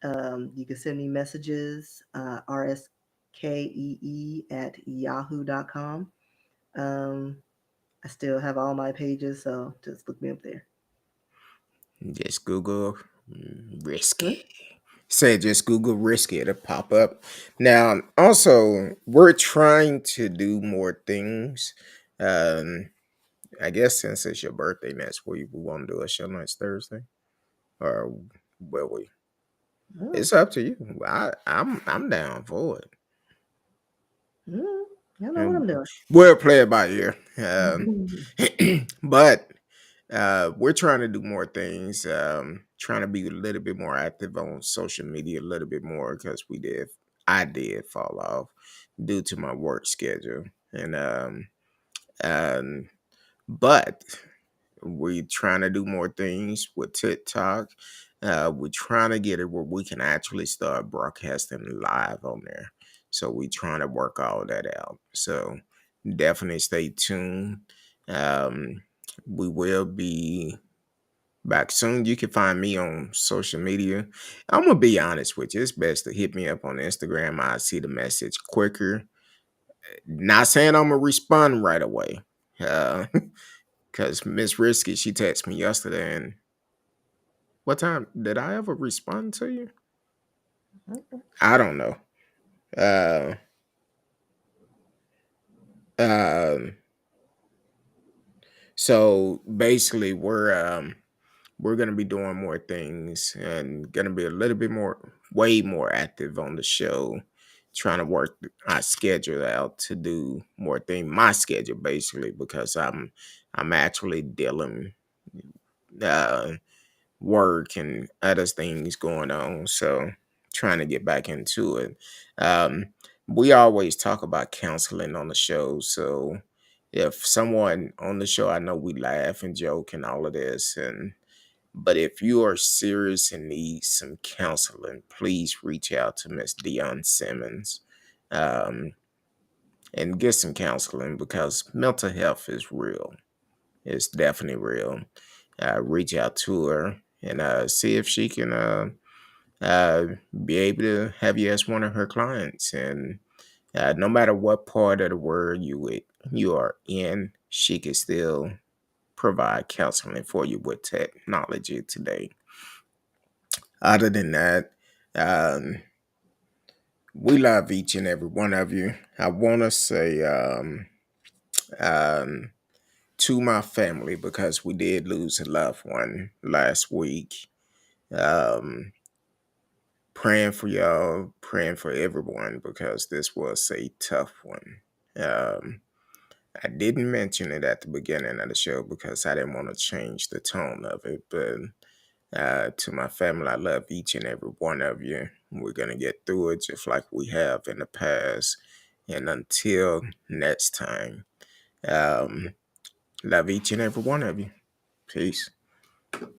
You can send me messages, RSKEE at yahoo.com. Um, I still have all my pages, so just look me up there. just Google Risky. Mhm. Say just Google Risky, it'll pop up. Now, also, we're trying to do more things. Um, I guess since it's your birthday next week, we want to do a show next Thursday, or will we? Oh, It's up to you. I'm down for it. mm, I don't know what And I'm doing. we'll play it by ear. But we're trying to do more things. Trying to be a little bit more active on social media, a little bit more because I did fall off due to my work schedule, and but we're trying to do more things with TikTok. We're trying to get it where we can actually start broadcasting live on there. So we're trying to work all that out. So definitely stay tuned. Um, we will be back soon. You can find me on social media. I'm gonna be honest with you. It's best to hit me up on Instagram. I see the message quicker. Not saying I'm gonna respond right away. Uh, Cause Miss Risky, she texted me yesterday, and what time did I ever respond to you? I don't know. Uh, um, so basically, we're gonna be doing more things and gonna be a little bit more, way more active on the show, trying to work our schedule out to do more things. My schedule basically because I'm actually dealing. Uh, Work and other things going on. So trying to get back into it. Um, we always talk about counseling on the show. So if someone on the show, I know we laugh and joke and all of this, But if you are serious and need some counseling, please reach out to Miss Dion Simmons, um, and get some counseling, because mental health is real. It's definitely real. Reach out to her and see if she can uh, be able to have you as one of her clients. And no matter what part of the world you are in, she can still provide counseling for you with technology today. Other than that, um, we love each and every one of you. I want to say um, to my family, because we did lose a loved one last week. Um, Praying for y'all, praying for everyone, because this was a tough one. Um, I didn't mention it at the beginning of the show because I didn't want to change the tone of it, but to my family, I love each and every one of you. We're going to get through it just like we have in the past. And until next time, love each and every one of you. Peace.